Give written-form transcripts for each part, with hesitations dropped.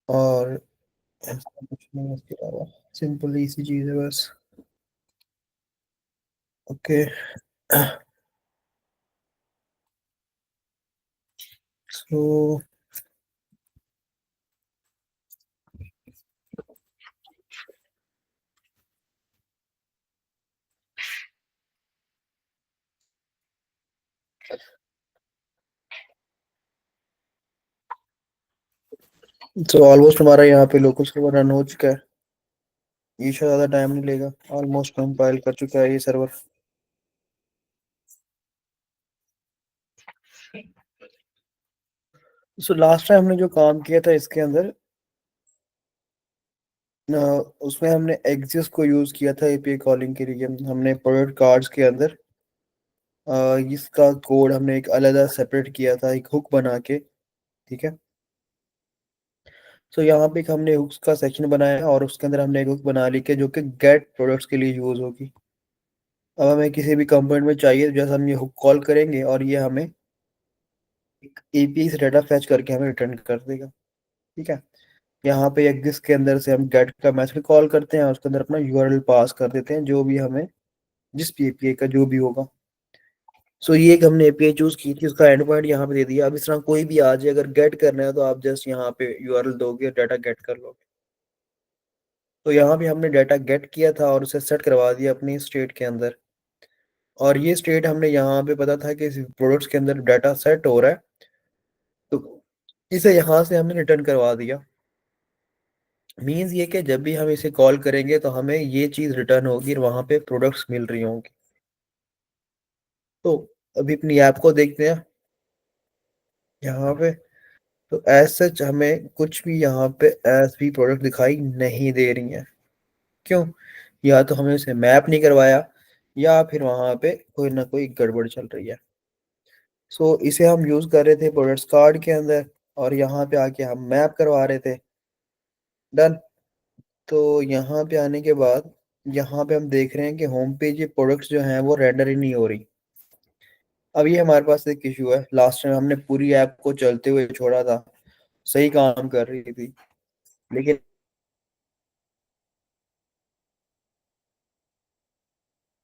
और ऐसा कुछ नहीं है इसके अलावा। सिंपल इसी चीज़ है बस। ओके। सो ऑलमोस्ट हमारा यहाँ पे लोकल सर्वर रन हो चुका है। ये शायद ज़्यादा टाइम नहीं लेगा। ऑलमोस्ट कंपाइल कर चुका है ये सर्वर। सो लास्ट टाइम हमने जो काम किया था इसके अंदर, अ, उसमें हमने एक्सिस को यूज़ किया था एपीआई कॉलिंग के लिए। हमने प्रोडक्ट कार्ड्स के अंदर इसका कोड हमने एक अलग सेपरेट किया था, एक हुक बना के। ठीक है। सो यहाँ पे एक हमने हुक्स का सेक्शन बनाया है और उसके अंदर हमने एक हुक बना ली के जो कि गेट प्रोडक्ट्स के लिए यूज़ होगी। अब हमें किसी भी कंपोनेंट में चाहिए तो जैसे हम ये हुक कॉल करेंगे और ये हमें एक एपीआई से डाटा फैच करके हमें रिटर्न कर देगा। ठीक है। यहाँ पे एग्जिस्ट के अंदर से हम गेट का मेथड कॉल करते हैं और उसके अंदर अपना यूआरएल पास कर देते हैं, जो भी हमें जिस भी एपीआई का जो भी होगा। सो ये एक हमने एपीआई चूज की थी, उसका एंड पॉइंट यहाँ पे दे दिया। अब इस तरह कोई भी आ जाए, अगर गेट करना है तो आप जस्ट यहाँ पे यूआरएल दोगे और डाटा गेट कर लोगे। तो यहाँ भी हमने डाटा गेट किया था और उसे सेट करवा दिया अपनी स्टेट के अंदर। और ये स्टेट हमने यहाँ पे पता था कि प्रोडक्ट्स के अंदर डाटा सेट हो रहा है, तो इसे यहाँ से हमने रिटर्न करवा दिया। मीन्स ये कि जब भी हम इसे कॉल करेंगे तो हमें ये चीज़ रिटर्न होगी और वहाँ पे प्रोडक्ट्स मिल रही होंगी। तो अभी अपनी ऐप को देखते हैं यहाँ पे। तो एज सच हमें कुछ भी यहाँ पे एज भी प्रोडक्ट दिखाई नहीं दे रही हैं। क्यों? या तो हमने उसे मैप नहीं करवाया या फिर वहाँ पे कोई ना कोई गड़बड़ चल रही है। सो इसे हम यूज़ कर रहे थे प्रोडक्ट्स कार्ड के अंदर और यहाँ पे आके हम मैप करवा रहे थे। डन। तो यहाँ पे आने के बाद यहाँ पे हम देख रहे हैं कि होम पेज ये प्रोडक्ट्स जो हैं वो रेंडर ही नहीं हो रही। अब ये हमारे पास एक इशू है। लास्ट टाइम हमने पूरी ऐप को चलते हुए छोड़ा था, सही काम कर रही थी, लेकिन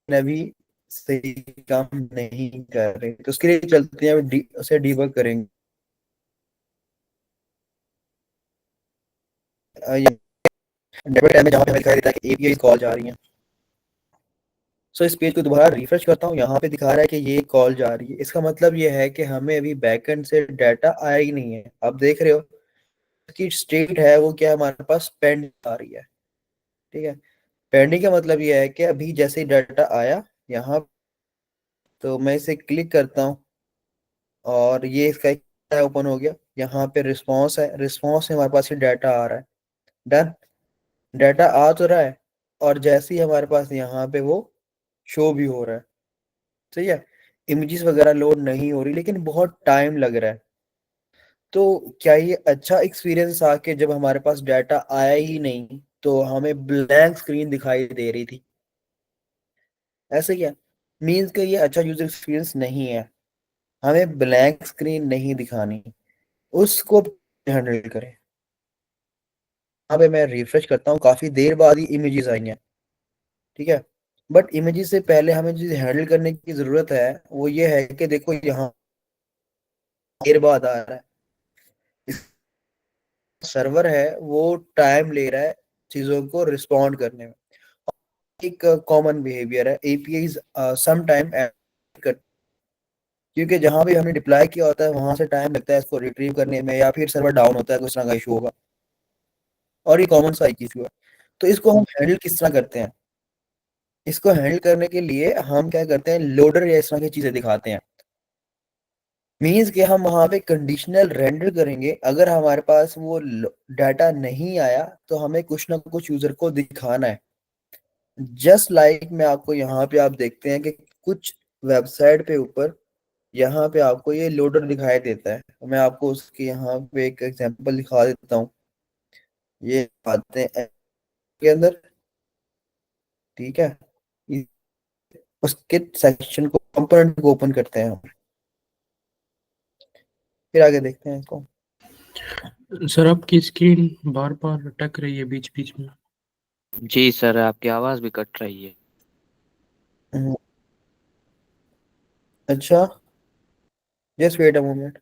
अभी सही काम नहीं कर रही। तो उसके लिए चलते हैं, उसे डीबग करेंगे। ये डेबिट टाइम में जहाँ पे हमें दिखाई देता है कि एपीआई कॉल जा रही है। सो इस पेज को दोबारा रिफ्रेश करता हूँ, यहाँ पे दिखा रहा है कि ये कॉल जा रही है। इसका मतलब ये है कि हमें अभी बैकएंड से डाटा आया ही नहीं है। आप देख रहे हो कि स्टेट है वो क्या है, हमारे पास पेंडिंग आ रही है। ठीक है। पेंडिंग का मतलब ये है कि अभी जैसे ही डाटा आया यहाँ, तो मैं इसे क्लिक करता हूँ और ये इसका ओपन हो गया। यहाँ पे रिस्पॉन्स है, रिस्पॉन्स से हमारे पास ये डाटा आ रहा है। डन। डाटा आ तो रहा है और जैसे ही हमारे पास यहाँ पे वो शो भी हो रहा है। सही है। इमेजेस वगैरह लोड नहीं हो रही लेकिन बहुत टाइम लग रहा है। तो क्या ये अच्छा एक्सपीरियंस आके जब हमारे पास डाटा आया ही नहीं तो हमें ब्लैंक स्क्रीन दिखाई दे रही थी? ऐसे क्या मीन्स कि ये अच्छा यूजर एक्सपीरियंस नहीं है। हमें ब्लैंक स्क्रीन नहीं दिखानी, उसको हैंडल करें। यहाँ पे मैं रिफ्रेश करता हूँ, काफी देर बाद ही इमेजेस आई हैं। ठीक है। बट इमेजेस से पहले हमें जो हैंडल करने की जरूरत है वो ये है कि देखो यहाँ देर बाद आ रहा है। सर्वर है वो टाइम ले रहा है चीजों को रिस्पॉन्ड करने में। एक कॉमन बिहेवियर है एपीआई सम टाइम, क्योंकि जहां भी हमने डिप्लॉय किया होता है वहां से टाइम लगता है इसको रिट्रीव करने में, या फिर सर्वर डाउन होता है, कुछ तरह का इशू होगा। और ये कॉमन सा एक इशू है। तो इसको हम हैंडल किस तरह करते हैं? इसको हैंडल करने के लिए हम क्या करते हैं, लोडर या इस तरह की चीजें दिखाते हैं। मीन्स कि हम वहां पे कंडीशनल रेंडर करेंगे। अगर हमारे पास वो डाटा नहीं आया तो हमें कुछ ना कुछ यूजर को दिखाना है। जस्ट लाइक मैं आपको यहाँ पे आप देखते हैं कि कुछ वेबसाइट पे ऊपर यहाँ पे आपको ये लोडर दिखाई देता है। तो मैं आपको उसके यहाँ पे एक एग्जांपल दिखा देता हूँ। ये आते हैं के अंदर। ठीक है। इस- उसके सेक्शन को कंपोनेंट को ओपन करते हैं हम, फिर आगे देखते हैं इसको। सर आपकी स्क्रीन बार बार अटक रही है बीच बीच में। जी सर, आपकी आवाज़ भी कट रही है। हम्म, अच्छा, just wait a moment.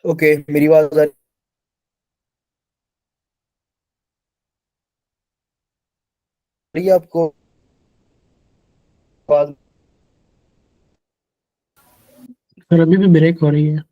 Okay, मेरी आवाज आ रही है आपको? आवाज? सर अभी भी ब्रेक हो रही है।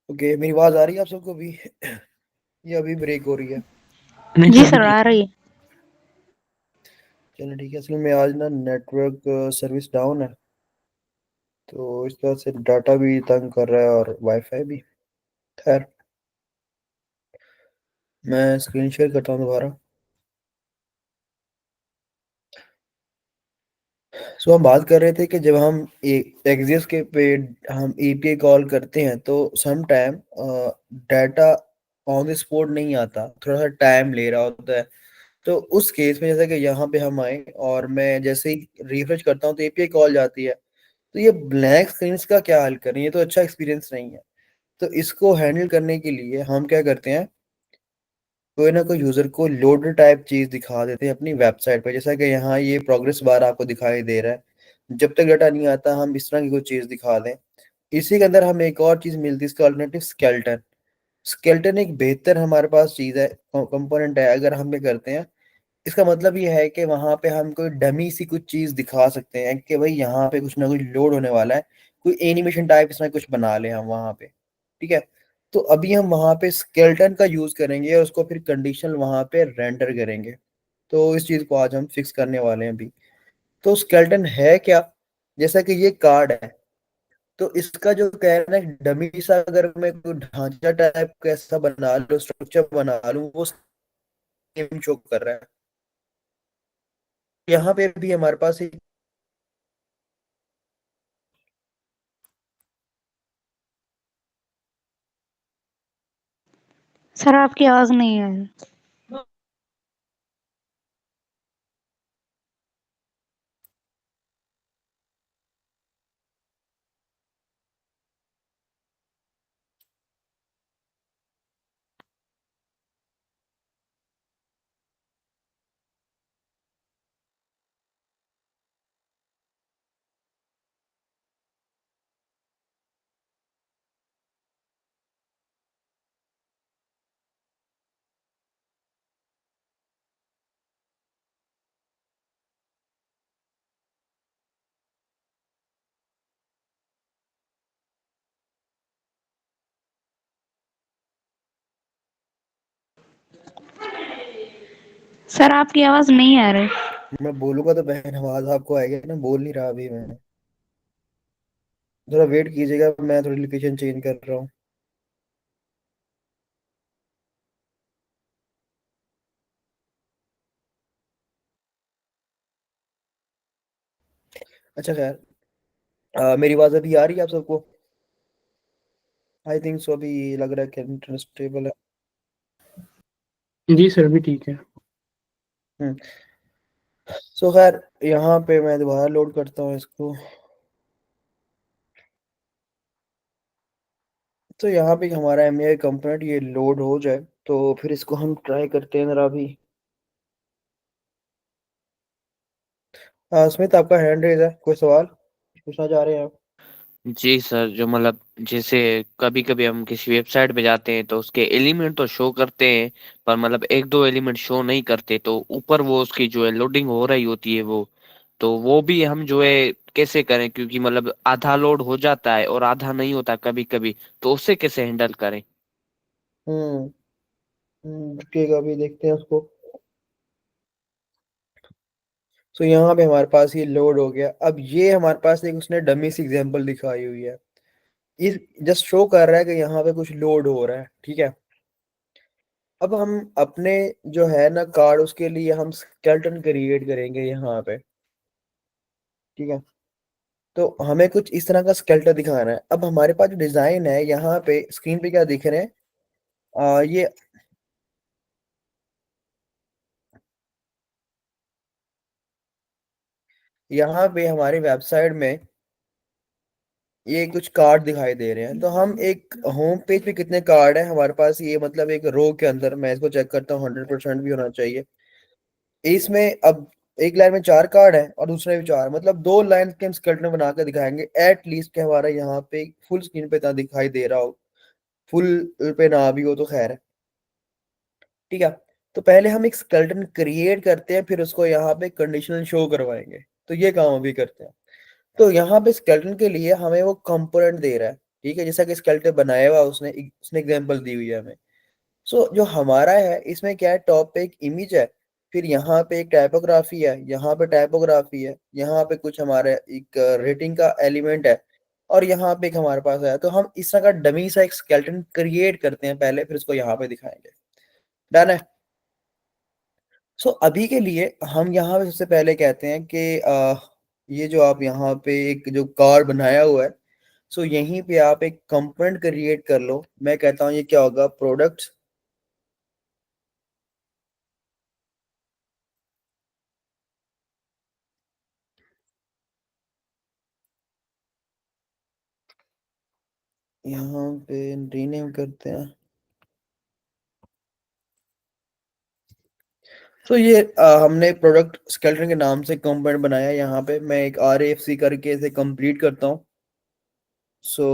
ओके, मेरी आवाज आ रही है आप सबको भी? ये अभी ब्रेक हो रही है? नहीं जी सर अभी सर, आ ठीक है। रही है। चलो ठीक है, असल में आज ना नेटवर्क सर्विस डाउन है, तो इस तरह से डाटा भी तंग कर रहा है और वाईफाई भी। खैर, मैं स्क्रीन शेयर करता हूँ दोबारा। सो हम बात कर रहे थे कि जब हम एक्सिस के पे हम एपीआई कॉल करते हैं तो some time data on the spot नहीं आता, थोड़ा सा टाइम ले रहा होता है। तो उस केस में जैसा कि यहाँ पे हम आए और मैं जैसे ही रिफ्रेश करता हूँ तो एपीआई कॉल जाती है। तो ये ब्लैक स्क्रीन का क्या हल करें? ये तो अच्छा एक्सपीरियंस नहीं है। तो इसको हैंडल करने के लिए हम क्या करते हैं, कोई ना कोई यूजर को लोडर टाइप चीज दिखा देते हैं अपनी वेबसाइट पे, जैसा कि यहाँ ये प्रोग्रेस बार आपको दिखाई दे रहा है। जब तक डाटा नहीं आता हम इस तरह की कोई चीज दिखा दें। इसी के अंदर हमें एक और चीज मिलती है, इसका अल्टरनेटिव स्केलेटन। स्केलेटन एक बेहतर हमारे पास चीज है, कंपोनेंट है। अगर हम ये करते हैं, इसका मतलब ये है कि वहां पे हम कोई डमी सी कुछ चीज दिखा सकते हैं कि भाई यहाँ पे कुछ ना कुछ लोड होने वाला है, कोई एनिमेशन टाइप इसमें कुछ बना ले हम वहां पे। ठीक है, तो अभी हम वहां पे स्केलेटन का यूज करेंगे और उसको फिर कंडीशनल वहां पे रेंडर करेंगे। तो इस चीज को आज हम फिक्स करने वाले हैं अभी। तो स्केलेटन है क्या? जैसा कि ये कार्ड है, तो इसका जो कहना है डमी सा अगर मैं कोई ढांचा टाइप का ऐसा बना लूं, स्ट्रक्चर बना लूं, वो सेम शो कर रहा है। यहाँ पे भी हमारे पास एक सर आपकी आवाज नहीं है। सर आपकी आवाज नहीं आ रही। मैं बोलूंगा तो बहन आवाज आपको आएगी ना, बोल नहीं रहा अभी मैं। थोड़ा वेट कीजिएगा, मैं थोड़ी लोकेशन चेंज कर रहा हूँ। अच्छा खैर, मेरी आवाज अभी आ रही है आप सबको? आई थिंक सो, अभी लग रहा है कि इंटरनेट स्टेबल है। जी सर, अभी ठीक है। हम्म। सो खैर, यहाँ पे मैं दोबारा लोड करता हूँ इसको। तो यहाँ पे हमारा एम कंपोनेंट ये लोड हो जाए तो फिर इसको हम ट्राई करते हैं जरा अभी। स्मिथ, आपका हैंड रेज है, कोई सवाल पूछना चाह रहे हैं आप? जी सर, जो मतलब जैसे कभी कभी हम किसी वेबसाइट पे जाते हैं तो उसके एलिमेंट तो शो करते हैं, पर मतलब एक दो एलिमेंट शो नहीं करते, तो ऊपर वो उसकी जो है लोडिंग हो रही होती है वो, तो वो भी हम जो है कैसे करें, क्योंकि मतलब आधा लोड हो जाता है और आधा नहीं होता कभी कभी, तो उससे कैसे हैंडल करें। हम्म। रुकिएगा, अभी देखते हैं उसको। सो यहाँ पे हमारे पास ये लोड हो गया। अब ये हमारे पास एक उसने डमी सी एग्जांपल दिखाई हुई है। इस जस्ट शो कर रहा है कि यहाँ पे कुछ लोड हो रहा है, ठीक है। अब हम अपने जो है ना कार्ड, उसके लिए हम स्केलेटन क्रिएट करेंगे यहाँ पे, ठीक है। तो हमें कुछ इस तरह का स्केलेटन दिखाना है। अब हमारे पास जो डिजाइन है यहाँ पे स्क्रीन पे क्या दिख रहे हैं, ये यहाँ पे हमारी वेबसाइट में ये कुछ कार्ड दिखाई दे रहे हैं। तो हम एक होम पेज पे कितने कार्ड है हमारे पास, ये मतलब एक रो के अंदर मैं इसको चेक करता हूँ, 100% भी होना चाहिए इसमें। अब एक लाइन में 4 कार्ड है और दूसरे में 4, मतलब 2 लाइन के हम स्केलेटन बना कर दिखाएंगे एट लीस्ट, के हमारा यहाँ पे फुल स्क्रीन पे इतना दिखाई दे रहा हो। फुल पे ना भी हो तो खैर है, ठीक है। तो पहले हम एक स्केलेटन क्रिएट करते हैं, फिर उसको यहाँ पे कंडीशनल शो करवाएंगे। तो ये काम अभी करते हैं। तो यहाँ पे स्केलेटन के लिए हमें वो कंपोनेंट दे रहा है, ठीक है, जैसा कि स्केलेटन बनाया हुआ उसने एग्जांपल दी हुई है हमें। सो जो हमारा है इसमें क्या है, टॉप पे एक इमेज है, फिर यहाँ पे एक टाइपोग्राफी है, यहाँ पे टाइपोग्राफी है, यहाँ पे कुछ हमारे एक रेटिंग का एलिमेंट है, और यहाँ पे एक हमारे पास है। तो हम इस तरह का डमी सा एक स्केलेटन क्रिएट करते हैं पहले, फिर उसको यहाँ पे दिखाएंगे। डन है। सो अभी के लिए हम यहाँ पे सबसे पहले कहते हैं कि ये जो आप यहाँ पे एक जो कार्ड बनाया हुआ है, सो यहीं पे आप एक कंपोनेंट क्रिएट कर लो। मैं कहता हूँ ये क्या होगा, प्रोडक्ट। यहाँ पे रीनेम करते हैं। तो ये हमने प्रोडक्ट स्केलेटन के नाम से कंपोनेंट बनाया है। यहाँ पे मैं एक RAFC करके इसे कंप्लीट करता हूँ। सो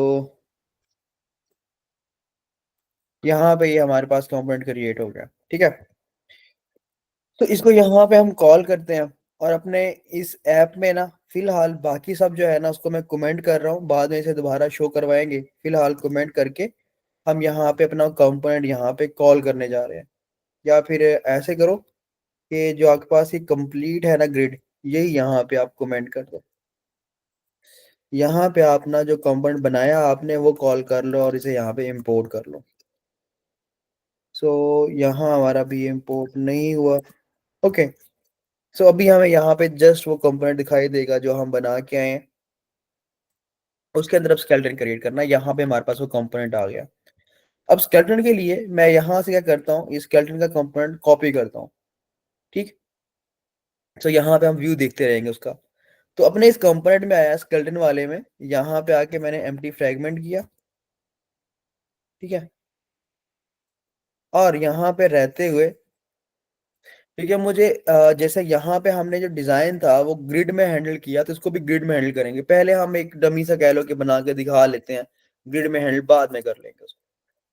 यहाँ पे ये हमारे पास कंपोनेंट क्रिएट हो गया, ठीक है। तो इसको यहाँ पे हम कॉल करते हैं, और अपने इस ऐप में ना फिलहाल बाकी सब जो है ना उसको मैं कमेंट कर रहा हूँ, बाद में इसे दोबारा शो करवाएंगे। फिलहाल कमेंट करके हम यहाँ पे अपना कंपोनेंट यहाँ पे कॉल करने जा रहे हैं। या फिर ऐसे करो कि जो आपके पास ये कंप्लीट है ना ग्रिड, यही यहाँ पे आप कमेंट कर दो। यहाँ पे अपना जो कंपोनेंट बनाया आपने वो कॉल कर लो और इसे यहाँ पे इंपोर्ट कर लो। सो यहाँ हमारा भी इंपोर्ट नहीं हुआ। ओके, सो अभी हमें यहाँ पे जस्ट वो कंपोनेंट दिखाई देगा जो हम बना के आए हैं, उसके अंदर अब स्केलेटन क्रिएट करना है। यहाँ पे हमारे पास वो कंपोनेंट आ गया। अब स्केलेटन के लिए मैं यहाँ से क्या करता हूँ, इस स्केलेटन का कंपोनेंट कॉपी करता हूँ। ठीक, तो यहाँ पे हम व्यू देखते रहेंगे उसका। तो अपने इस कंपोनेंट में आया स्केलेटन वाले में, यहाँ पे आके मैंने एम्प्टी फ्रेगमेंट किया। ठीक है, और यहाँ पे रहते हुए ठीक है, मुझे जैसे यहाँ पे हमने जो डिजाइन था वो ग्रिड में हैंडल किया, तो इसको भी ग्रिड में हैंडल करेंगे। पहले हम एक डमी सा कह लो कि बना के दिखा लेते हैं, ग्रिड में हैंडल बाद में कर लेंगे उसको।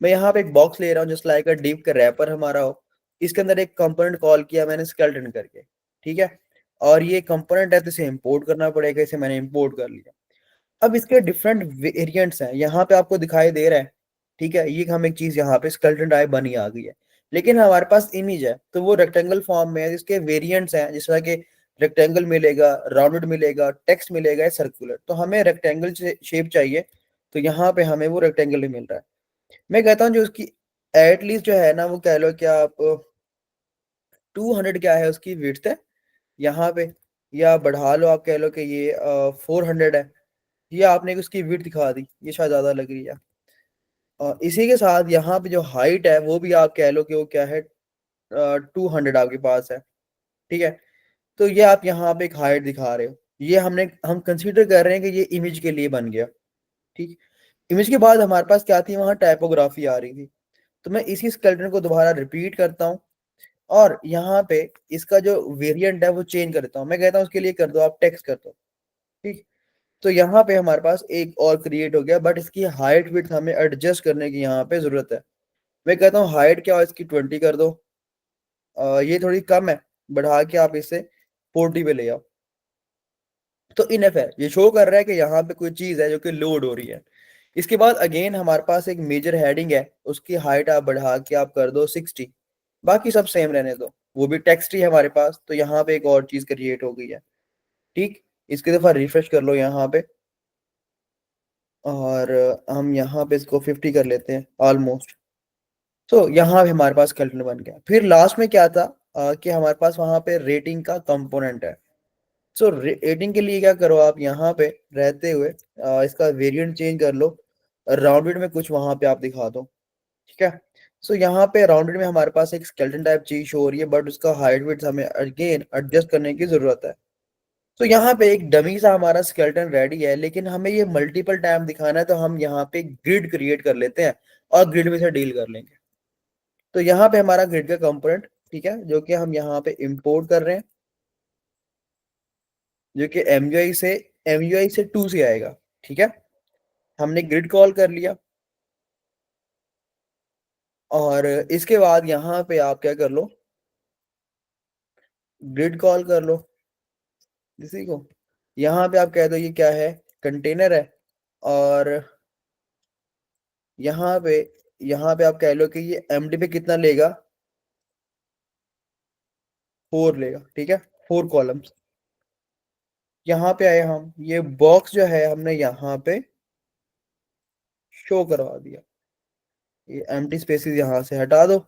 मैं यहाँ पे एक बॉक्स ले रहा हूँ जस्ट लाइक अ डिव का रैपर हमारा हो। इसके अंदर एक कंपोनेंट कॉल किया मैंने स्केलेटन करके। ठीक है, और ये कंपोनेंट है तो इसे इंपोर्ट करना पड़ेगा, इसे मैंने इंपोर्ट कर लिया। अब इसके डिफरेंट वेरिएंट्स हैं, यहाँ पे आपको दिखाई दे रहा है। ठीक है, ये हम एक चीज यहाँ पे स्केलेटन टाइप बनी आ गई है, लेकिन हमारे पास इमेज है तो वो रेक्टेंगल फॉर्म में है, जिसके वेरिएंट्स हैं, जिस तरह के रेक्टेंगल मिलेगा, राउंडेड मिलेगा, टेक्स्ट मिलेगा, सर्कुलर। तो हमें रेक्टेंगल शेप चाहिए, तो यहाँ पे हमें वो रेक्टेंगल ही मिल रहा है। मैं कहता हूँ जो उसकी एटलीस्ट जो है ना, वो कह लो क्या आप 200 क्या है उसकी विड्थ है यहाँ पे, या बढ़ा लो आप कह लो कि ये 400 है। ये आपने उसकी विड्थ दिखा दी, ये शायद ज्यादा लग रही है। और इसी के साथ यहाँ पे जो हाइट है वो भी आप कह लो कि वो क्या है, 200 आपके पास है। ठीक है, तो ये आप यहाँ पे एक हाइट दिखा रहे हो, ये हम कंसीडर कर रहे हैं कि ये इमेज के लिए बन गया। ठीक, इमेज के बाद हमारे पास क्या थी, वहां टाइपोग्राफी आ रही थी। तो मैं इसी स्केलेटन को दोबारा रिपीट करता हूँ और यहाँ पे इसका जो वेरिएंट है वो चेंज करता हूँ। मैं कहता हूँ उसके लिए कर दो आप टेक्स्ट कर दो। ठीक, तो यहाँ पे हमारे पास एक और क्रिएट हो गया, बट इसकी हाइट विड्थ हमें एडजस्ट करने की यहाँ पे जरूरत है। मैं कहता हूँ हाइट क्या हो, इसकी 20 कर दो। ये थोड़ी कम है, बढ़ा के आप इसे 40 पे ले आओ। तो इनफ है, ये शो कर रहा है कि यहाँ पे कोई चीज है जो कि लोड हो रही है। इसके बाद अगेन हमारे पास एक मेजर हेडिंग है, उसकी हाइट आप बढ़ा के आप कर दो 60। बाकी सब सेम रहने दो, वो भी टेक्स्ट ही है हमारे पास। तो यहाँ पे एक और चीज क्रिएट हो गई है। ठीक, इसकी दफा रिफ्रेश कर लो यहाँ पे, और हम यहाँ पे इसको 50 कर लेते हैं ऑलमोस्ट। तो यहाँ पे हमारे पास स्केलेटन बन गया। फिर लास्ट में क्या था, कि हमारे पास वहां पे रेटिंग का कंपोनेंट है। सो रेटिंग के लिए क्या करो आप यहाँ पे रहते हुए इसका वेरिएंट चेंज कर लो, राउंडेड में कुछ वहां पे आप दिखा दो। ठीक है, सो यहाँ पे राउंडेड में हमारे पास एक स्केलेटन टाइप चीज शो हो रही है, बट उसका हाइट विड्थ हमें अगेन एडजस्ट करने की जरूरत है। तो यहाँ पे एक डमी सा हमारा स्केलेटन रेडी है, लेकिन हमें ये मल्टीपल टाइम दिखाना है, तो हम यहाँ पे ग्रिड क्रिएट कर लेते हैं और ग्रिड में से डील कर लेंगे। तो यहाँ पे हमारा ग्रिड का कंपोनेंट, ठीक है, जो कि हम यहाँ पे इंपोर्ट कर रहे हैं, जो कि एमयूआई से 2 से आएगा। ठीक है, हमने ग्रिड कॉल कर लिया, और इसके बाद यहाँ पे आप क्या कर लो, ग्रिड कॉल कर लो इसी को। यहाँ पे आप कह दो ये क्या है, कंटेनर है। और यहाँ पे आप कह लो कि ये एमडी पे कितना लेगा, 4 लेगा। ठीक है, 4 कॉलम्स। यहाँ पे आए हम, ये बॉक्स जो है हमने यहाँ पे शो करवा दिया, ये एम्प्टी स्पेसेस यहाँ से हटा दो।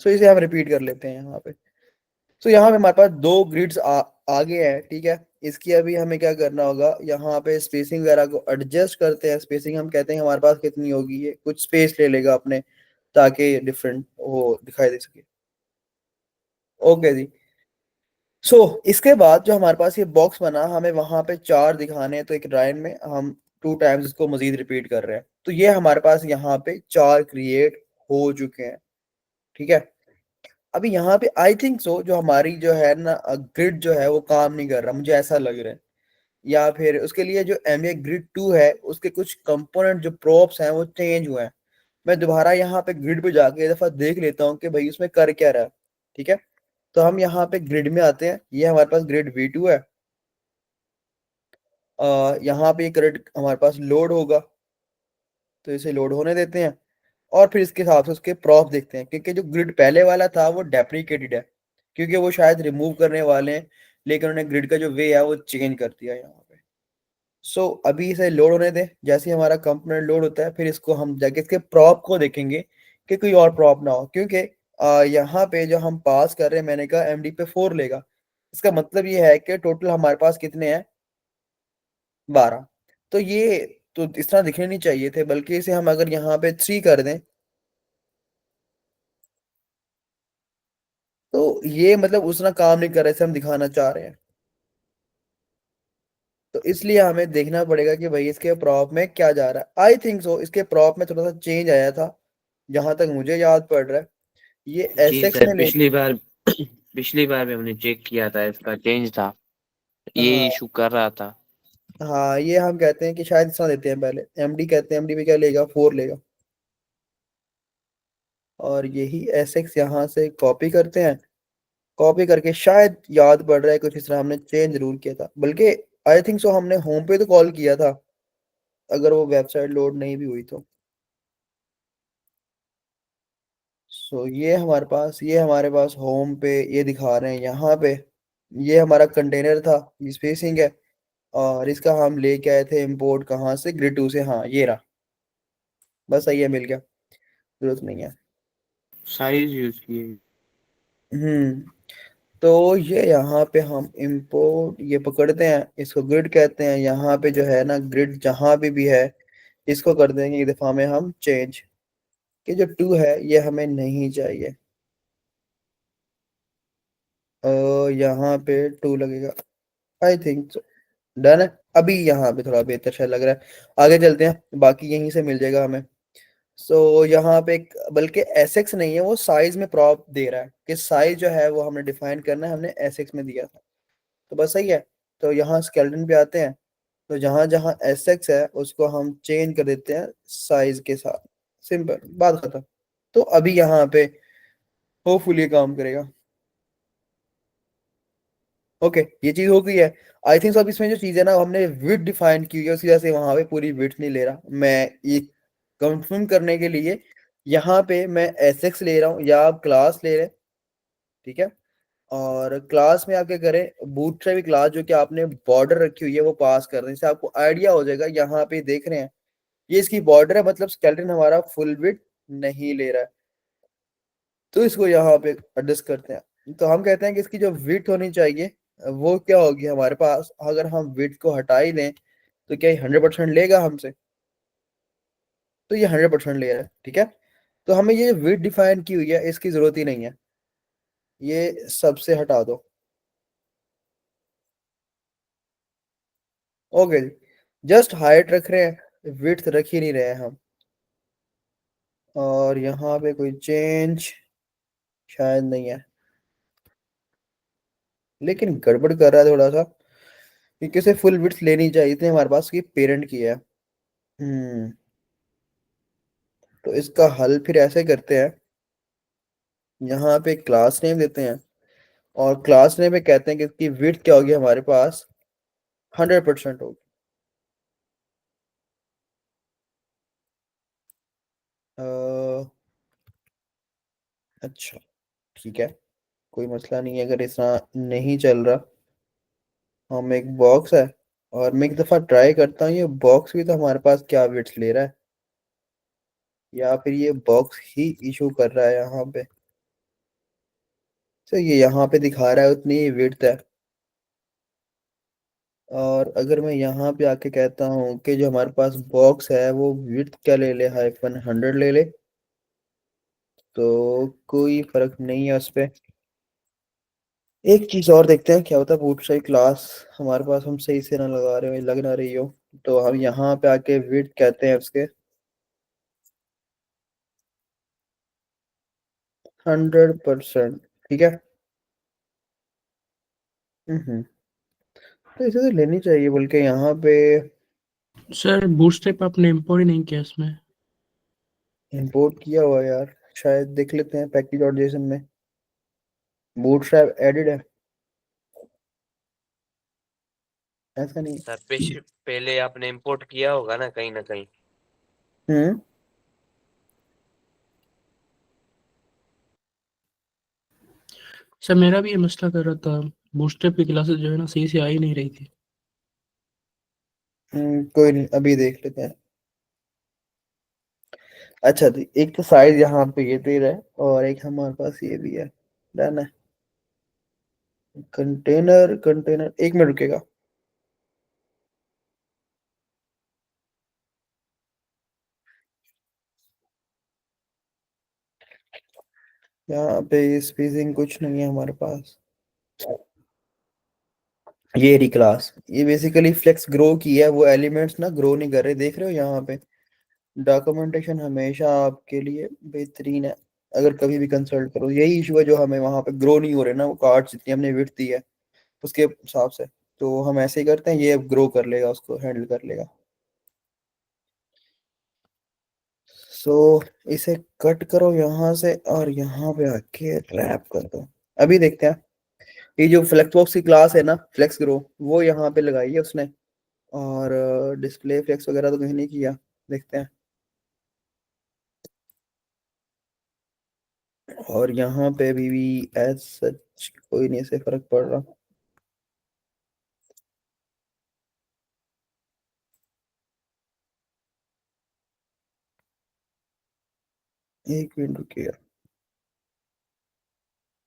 सो इसे हम रिपीट कर लेते हैं यहाँ पे। सो यहाँ पे हमारे पास 2 ग्रिड्स आगे हैं। ठीक है, इसकी अभी हमें क्या करना होगा, यहाँ पे स्पेसिंग वगैरह को एडजस्ट करते हैं। स्पेसिंग हम कहते हैं हमारे पास कितनी होगी, ये कुछ स्पेस ले लेगा अपने, ताकि डिफरेंट वो दिखाई दे सके। ओके जी, सो इसके बाद जो हमारे पास ये बॉक्स बना, हमें वहां पे 4 दिखाने हैं, तो एक लाइन में हम 2 टाइम्स इसको मजीद रिपीट कर रहे हैं। तो ये हमारे पास यहाँ पे 4 क्रिएट हो चुके हैं। ठीक है, अभी यहाँ पे आई थिंक सो जो हमारी जो है ना ग्रिड जो है वो काम नहीं कर रहा, मुझे ऐसा लग रहा है। या फिर उसके लिए जो एमए ग्रिड 2 है उसके कुछ कंपोनेंट जो प्रॉप्स हैं वो चेंज हुए हैं। मैं दोबारा यहाँ पे ग्रिड पे जाके एक दफा देख लेता हूँ कि भाई उसमें कर क्या रहा है। ठीक है, तो हम यहाँ पे ग्रिड में आते हैं, ये हमारे पास ग्रिड V2 है। यहाँ पे ग्रिड हमारे पास लोड होगा, तो इसे लोड होने देते हैं। और फिर इसके हिसाब से उसके प्रॉप देखते हैं, क्योंकि जो ग्रिड पहले वाला था वो डेप्रिकेटेड है, क्योंकि वो शायद रिमूव करने वाले हैं, लेकिन उन्होंने ग्रिड का जो वे है वो चेंज कर दिया यहाँ पे। सो अभी इसे लोड होने दें, जैसे ही हमारा कंपोनेंट लोड होता है फिर इसको हम जाके इसके प्रॉप को देखेंगे कि कोई और प्रॉप ना हो, क्योंकि यहाँ पे जो हम पास कर रहे हैं मैंने कहा एमडी पे 4 लेगा। इसका मतलब ये है कि टोटल हमारे पास कितने हैं, 12। तो ये तो इस तरह दिखने नहीं चाहिए थे, बल्कि इसे हम अगर यहाँ पे 3 कर दें तो ये मतलब उतना काम नहीं कर रहे, से हम दिखाना चाह रहे हैं। तो इसलिए हमें देखना पड़ेगा कि भाई इसके प्रॉप में क्या जा रहा है। आई थिंक सो इसके प्रॉप में थोड़ा सा चेंज आया था, जहां तक मुझे याद पड़ रहा है। ये जी एसएक्स सर, ने मेरे, पिछली बार भी हमने चेक किया था, इसका चेंज था, ये हाँ इशू कर रहा था। हाँ, ये हम कहते हैं कि शायद इस तरह देते हैं, पहले एमडी कहते हैं, एमडी पे क्या लेगा, 4 लेगा। और यही एसएक्स यहाँ से कॉपी करते हैं, कॉपी करके शायद याद पड़ रहा है कुछ इस तरह हमने चेंज जरूर किया था, बल्कि आई थिंक सो हमने होम पे तो कॉल किया था, अगर वो वेबसाइट लोड नहीं भी हुई तो। सो ये हमारे पास होम पे ये दिखा रहे हैं यहाँ पे, ये हमारा कंटेनर था, ये स्पेसिंग है, और इसका हम लेके आए थे इंपोर्ट कहाँ से, ग्रिड 2 से। हाँ ये रहा, बस सही है, मिल गया, जरूरत नहीं है। साइज यूज किए। हम्म। तो ये यहाँ पे हम इंपोर्ट ये पकड़ते हैं, इसको ग्रिड कहते हैं, यहाँ पे जो है ना ग्रिड जहाँ भी है इसको कर देंगे एक दफा में हम चेंज, कि जो 2 है ये हमें नहीं चाहिए। यहाँ पे 2 लगेगा, आई थिंक सो, डन है। अभी यहाँ पे थोड़ा बेहतर शायद लग रहा है, आगे चलते हैं, बाकी यहीं से मिल जाएगा हमें। सो यहाँ पे बल्कि एसएक्स नहीं है, वो साइज में प्रॉप दे रहा है कि साइज जो है वो हमने डिफाइन करना है, हमने एसएक्स में दिया था, तो बस सही है। तो यहाँ स्केलेटन पे आते हैं, तो जहां जहां एसएक्स है उसको हम चेंज कर देते हैं साइज के साथ, सिंपल बात खत्म। तो अभी यहाँ पे होपफुली ये काम करेगा। ओके, ये चीज हो गई है। आई थिंक सब इसमें जो चीज है ना, हमने विड्थ डिफाइन की हुई है, उसकी वजह से वहां पे पूरी विड्थ नहीं ले रहा। मैं ये कंफर्म करने के लिए यहाँ पे मैं एसएक्स ले रहा हूँ या आप क्लास ले रहे हैं, ठीक है। और क्लास में आप क्या करें, बूटस्ट्रैप क्लास जो कि आपने बॉर्डर रखी हुई है वो पास कर दें, इससे आपको आइडिया हो जाएगा। यहाँ पे देख रहे हैं ये इसकी बॉर्डर है, मतलब स्केलेटन हमारा फुल विड्थ नहीं ले रहा है, तो इसको यहाँ पे एडजस्ट करते हैं। तो हम कहते हैं कि इसकी जो विड्थ होनी चाहिए वो क्या होगी हमारे पास, अगर हम विड्थ को हटा ही दें तो क्या ये 100% लेगा हमसे, तो ये 100% ले रहा है, ठीक है। तो हमें ये विड्थ डिफाइन की हुई है, इसकी जरूरत ही नहीं है, ये सबसे हटा दो। ओके जी, जस्ट हाइट रख रहे हैं, विड्थ रख ही नहीं रहे हैं हम। और यहाँ पे कोई चेंज शायद नहीं है, लेकिन गड़बड़ कर रहा है थोड़ा सा, क्योंकि उसे फुल विड्थ लेनी चाहिए थी हमारे पास, की पेरेंट की है। हम्म। तो इसका हल फिर ऐसे करते हैं, यहाँ पे क्लास नेम देते हैं, और क्लास नेम में कहते हैं कि इसकी विड्थ क्या होगी हमारे पास, 100% होगी। अ, अच्छा, ठीक है, कोई मसला नहीं है, अगर इतना नहीं चल रहा। हम एक बॉक्स है, और मैं एक दफा ट्राई करता हूँ ये बॉक्स भी तो हमारे पास क्या विड्थ ले रहा है, या फिर ये बॉक्स ही इशू कर रहा है यहाँ पे। तो ये यहाँ पे दिखा रहा है उतनी ही विड्थ है, और अगर मैं यहाँ पे आके कहता हूँ कि जो हमारे पास बॉक्स है वो विड्थ क्या ले ले, -100 ले ले, तो कोई फर्क नहीं है उस पे। एक चीज और देखते हैं क्या होता है, बूटस्ट्रैप क्लास हमारे पास हम सही से ना लगा रहे हो, लग ना रही हो, तो हम यहाँ पे आके विड्थ कहते हैं उसके 100%, ठीक है। हम्म। तो इसे तो लेनी चाहिए, बल्कि यहाँ पे सर बूटस्ट्रैप आपने इम्पोर्ट ही नहीं किया इसमें। इंपोर्ट किया हुआ है यार, शायद देख लेते हैं पैकेज और जेसन में, बूटस्ट्रैप एडिड है, ऐसा नहीं। सर पहले आपने इंपोर्ट किया होगा ना कहीं ना कहीं। हम्म। सर मेरा भी ये मसला कर रहा था, बूटस्ट्रैप की क्लासेस जो है ना सही से आ ही नहीं रही थी। कोई नहीं, अभी देख लेते हैं। अच्छा, तो एक तो साइज यहाँ पे ये दे रहा है और एक हमारे पास ये भी है। डन है। कंटेनर कंटेनर, एक मिनट रुकेगा। यहाँ पे स्पेसिंग कुछ नहीं है हमारे पास। ये रही क्लास, ये बेसिकली फ्लेक्स ग्रो की है, वो एलिमेंट्स ना ग्रो नहीं कर रहे, देख रहे हो यहाँ पे। डॉक्यूमेंटेशन हमेशा आपके लिए बेहतरीन है, अगर कभी भी कंसल्ट करो। यही इशू है जो हमें वहाँ पे ग्रो नहीं हो रहे ना, वो कार्ड्स जितनी हमने विड्थ दी है उसके हिसाब से। तो हम ऐसे ही करते हैं, ये ग्रो कर लेगा, उसको हैंडल कर लेगा। सो इसे कट करो यहाँ से और यहाँ पे आके रैप कर दो। अभी देखते हैं, ये जो फ्लेक्सबॉक्स की क्लास है ना, फ्लेक्स ग्रो, वो यहाँ पे लगाई है उसने। और डिस्प्ले फ्लेक्स वगैरह तो कहीं नहीं किया। देखते हैं। और यहाँ पे भी एज सच कोई नहीं से फर्क पड़ रहा। एक मिनट रुकिए,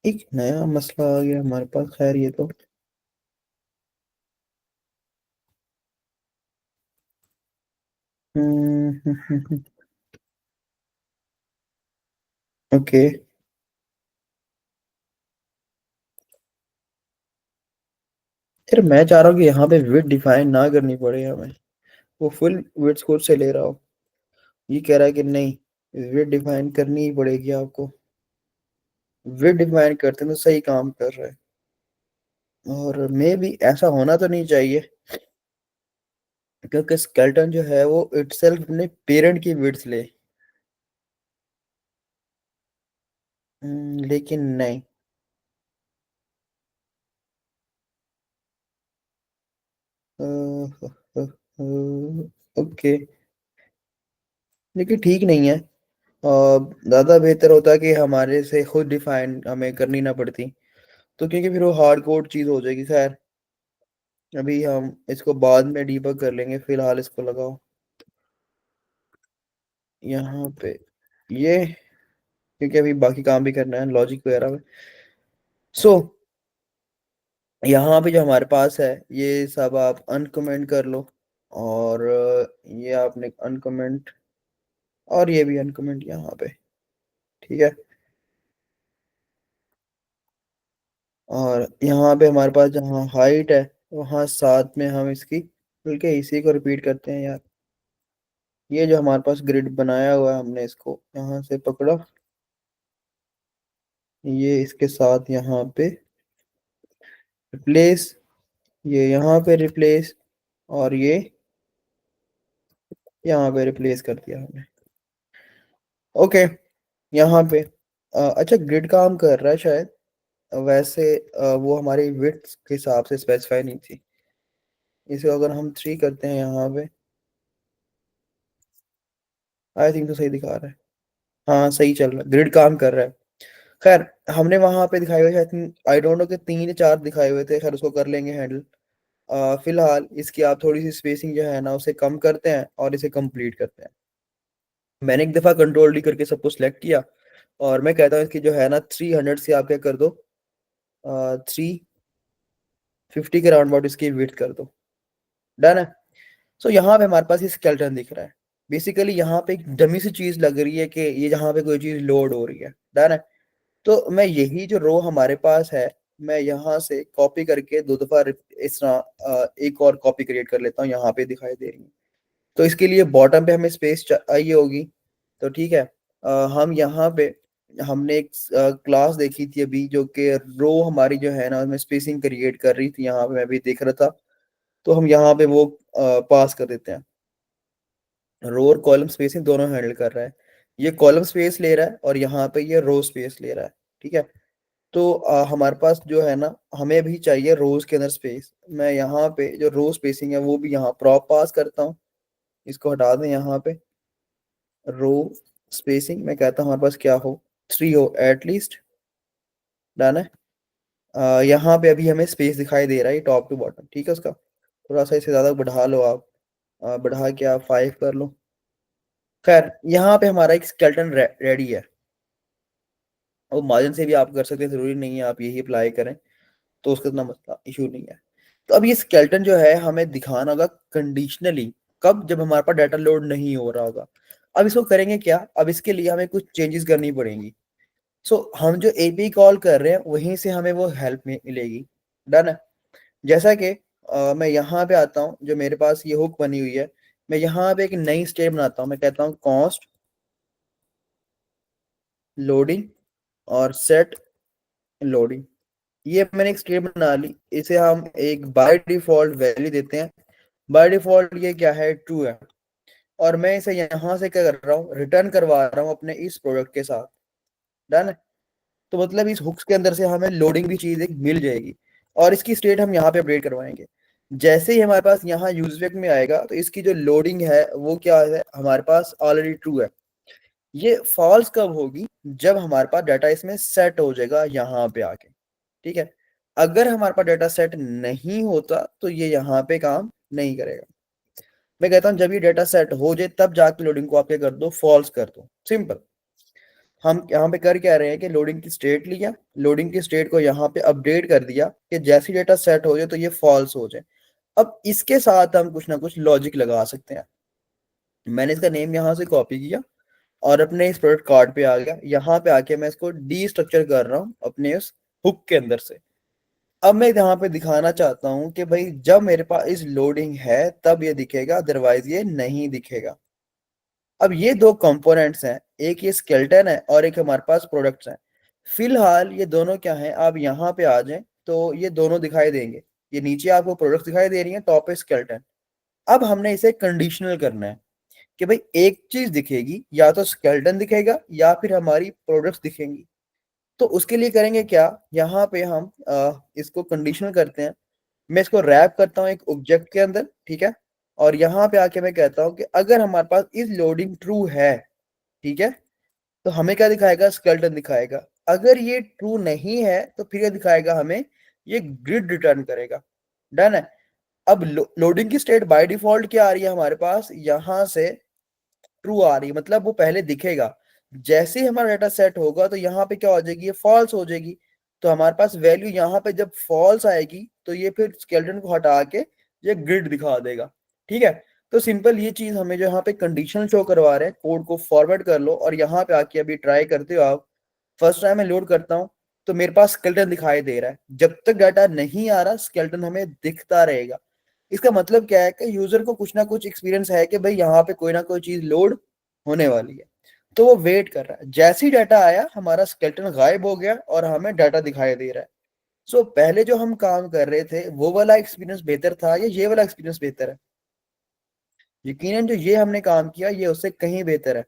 एक नया मसला आ गया हमारे पास। खैर ये तो ओके। यार मैं चाह रहा हूँ कि यहाँ पे विड्थ डिफाइन ना करनी पड़े हमें, वो फुल विड्थ खुद से ले रहा हो। ये कह रहा है कि नहीं, विड्थ डिफाइन करनी ही पड़ेगी आपको। विड्थ डिफाइन करते हैं तो सही काम कर रहा है। और मे भी ऐसा होना तो नहीं चाहिए, क्योंकि स्केलेटन जो है वो इटसेल्फ अपने पेरेंट की विड्थ ले। लेकिन नहीं। ओके, लेकिन ठीक नहीं है। ज़्यादा बेहतर होता कि हमारे से खुद डिफाइन हमें करनी ना पड़ती, तो क्योंकि फिर वो हार्ड कोड चीज़ हो जाएगी। खैर अभी हम इसको बाद में डीबग कर लेंगे, फिलहाल इसको लगाओ यहाँ पे ये, क्योंकि अभी बाकी काम भी करना है लॉजिक वगैरह में। सो यहाँ पे जो हमारे पास है ये सब आप अनकमेंट कर लो। और ये आपने अनकमेंट, और ये भी अनकमेंट यहाँ पे। ठीक है। और यहाँ पे हमारे पास जहाँ हाइट है, वहाँ साथ में हम इसकी, बल्कि इसी को रिपीट करते हैं यार। ये जो हमारे पास ग्रिड बनाया हुआ है, हमने इसको यहाँ से पकड़ा, ये इसके साथ यहाँ पे रिप्लेस, ये यहाँ पे रिप्लेस, और ये यहाँ पे रिप्लेस कर दिया हमने। ओके। यहाँ पे अच्छा ग्रिड काम कर रहा है शायद। वैसे वो हमारी विड्थ के हिसाब से स्पेसिफाई नहीं थी। इसे अगर हम 3 करते हैं यहाँ पे, आई थिंक तो सही दिखा रहा है। हाँ सही चल रहा है, ग्रिड काम कर रहा है। खैर हमने वहां पे दिखाए हुए शायद, आई डोंट नो कि 3 या 4 दिखाए हुए थे। खैर उसको कर लेंगे हैंडल। फिलहाल इसकी आप थोड़ी सी स्पेसिंग जो है ना उसे कम करते हैं और इसे कंप्लीट करते हैं। मैंने एक दफा कंट्रोल डी करके सबको सिलेक्ट किया, और मैं कहता हूँ इसकी जो है ना 300 से आप क्या कर दो, 350 के राउंड अबाउट इसकी विड्थ कर दो। डन है। सो यहाँ पे हमारे पास ये स्केलेटन दिख रहा है। बेसिकली यहाँ पे एक डमी सी चीज लग रही है कि ये जहाँ पे कोई चीज लोड हो रही है। डन है। तो मैं यही जो रो हमारे पास है, मैं यहाँ से कॉपी करके 2 दफा इस तरह एक और कॉपी क्रिएट कर लेता हूँ, यहाँ पे दिखाई दे रही है। तो इसके लिए बॉटम पे हमें स्पेस चाहिए होगी। तो ठीक है, हम यहाँ पे हमने एक क्लास देखी थी अभी, जो कि रो हमारी जो है ना उसमें स्पेसिंग क्रिएट कर रही थी, यहाँ पे मैं भी देख रहा था। तो हम यहाँ पे वो पास कर देते हैं। रो और कॉलम स्पेसिंग दोनों हैंडल कर रहा है। ये कॉलम स्पेस ले रहा है और यहाँ पे ये रो स्पेस ले रहा है। ठीक है। तो हमारे पास जो है ना, हमें भी चाहिए रोज के अंदर स्पेस। मैं यहाँ पे जो रो स्पेसिंग है वो भी यहाँ प्रॉप पास करता हूँ। इसको हटा दें यहाँ पे। रो स्पेसिंग मैं कहता हूँ हमारे पास क्या हो, 3 हो एटलीस्ट। डन है। यहाँ पे अभी हमें स्पेस दिखाई दे रहा है टॉप टू बॉटम, ठीक है। उसका थोड़ा सा इसे ज़्यादा बढ़ा लो आप, बढ़ा के आप 5 कर लो। खैर यहाँ पे हमारा एक स्केलेटन रेडी है, और मार्जिन से भी आप कर सकते हैं, ज़रूरी नहीं है आप यही अप्लाई करें, तो उसका इतना मसला इशू नहीं है। तो अब ये स्केलेटन जो है हमें दिखाना होगा कंडीशनली, कब, जब हमारे पास डाटा लोड नहीं हो रहा होगा। अब इसको करेंगे क्या, अब इसके लिए हमें कुछ चेंजेस करनी पड़ेंगी। सो हम जो एपीआई कॉल कर रहे हैं वहीं से हमें वो हेल्प मिलेगी। डन है। जैसा कि मैं यहाँ पे आता हूँ, जो मेरे पास ये हुक बनी हुई है, मैं यहाँ पे एक नई स्टेप बनाता हूँ। मैं कहता हूँ कॉस्ट लोडिंग और सेट लोडिंग। ये मैंने एक स्टेप बना ली, इसे हम एक बाय डिफॉल्ट वैल्यू देते हैं। बाय डिफॉल्ट ये क्या है, ट्रू है। और मैं इसे यहाँ से क्या कर रहा हूँ, रिटर्न करवा रहा हूँ अपने इस प्रोडक्ट के साथ। डन है। तो मतलब इस हुक्स के अंदर से हमें लोडिंग भी चीज एक मिल जाएगी, और इसकी स्टेट हम यहाँ पे अपडेट करवाएंगे। जैसे ही हमारे पास यहाँ यूजवेक में आएगा तो इसकी जो लोडिंग है वो क्या है, हमारे पास ऑलरेडी ट्रू है। ये फॉल्स कब होगी, जब हमारे पास डाटा इसमें सेट हो जाएगा यहाँ पे आके, ठीक है। अगर हमारे पास डाटा सेट नहीं होता तो ये यहाँ पे काम नहीं करेगा। मैं कहता हूँ जब ये डाटा सेट हो जाए तब जाके लोडिंग को आप क्या कर दो, फॉल्स कर दो, सिंपल। हम यहाँ पे कर क्या रहे हैं कि लोडिंग की स्टेट लिया, लोडिंग की स्टेट को यहाँ पे अपडेट कर दिया कि जैसी डेटा सेट हो जाए तो ये फॉल्स हो जाए। अब इसके साथ हम कुछ ना कुछ लॉजिक लगा सकते हैं। मैंने इसका नेम यहाँ से कॉपी किया और अपने इस प्रोडक्ट कार्ड पे आ गया। यहाँ पे आके मैं इसको डी स्ट्रक्चर कर रहा हूँ अपने उस हुक के अंदर से। अब मैं यहाँ पे दिखाना चाहता हूँ कि भाई जब मेरे पास इस लोडिंग है तब ये दिखेगा, अदरवाइज ये नहीं दिखेगा। अब ये दो कंपोनेंट्स हैं, एक ये स्केलेटन है और एक हमारे पास प्रोडक्ट्स हैं। फिलहाल ये दोनों क्या हैं, आप यहाँ पे आ जाएं तो ये दोनों दिखाई देंगे। ये नीचे आपको प्रोडक्ट्स दिखाई दे रही हैं, टॉप पे स्केलेटन। अब हमने इसे कंडीशनल करना है कि भाई एक चीज दिखेगी, या तो स्केलेटन दिखेगा या फिर हमारी प्रोडक्ट्स दिखेंगी। तो उसके लिए करेंगे क्या, यहाँ पे हम इसको कंडीशनल करते हैं। मैं इसको रैप करता हूँ एक ऑब्जेक्ट के अंदर, ठीक है। और यहाँ पे आके मैं कहता हूँ कि अगर हमारे पास इस लोडिंग ट्रू है, ठीक है, तो हमें क्या दिखाएगा, स्केलेटन दिखाएगा। अगर ये ट्रू नहीं है तो फिर ये दिखाएगा हमें, ये ग्रिड रिटर्न करेगा। डन है। अब लोडिंग की स्टेट बाय डिफॉल्ट क्या आ रही है हमारे पास, यहां से ट्रू आ रही है, मतलब वो पहले दिखेगा। जैसे ही हमारा डाटा सेट होगा तो यहाँ पे क्या हो जाएगी, ये फॉल्स हो जाएगी। तो हमारे पास वैल्यू यहाँ पे जब फॉल्स आएगी तो ये फिर स्केलेटन को हटा के ये ग्रिड दिखा देगा, ठीक है। तो सिंपल ये चीज हमें जो यहाँ पे कंडीशनल शो करवा रहे हैं, कोड को फॉरवर्ड कर लो और यहाँ पे आके अभी ट्राई करते हो आप। फर्स्ट टाइम मैं लोड करता हूँ तो मेरे पास स्केलेटन दिखाई दे रहा है, जब तक डाटा नहीं आ रहा स्केलेटन हमें दिखता रहेगा। इसका मतलब क्या है कि यूजर को कुछ ना कुछ एक्सपीरियंस है कि भाई यहाँ पे कोई ना कोई चीज लोड होने वाली है, तो वो वेट कर रहा है। जैसे ही डाटा आया हमारा स्केलेटन गायब हो गया और हमें डाटा दिखाई दे रहा है। सो पहले जो हम काम कर रहे थे वो वाला एक्सपीरियंस बेहतर था या ये वाला एक्सपीरियंस बेहतर है? यकीनन जो ये हमने काम किया ये उससे कहीं बेहतर है।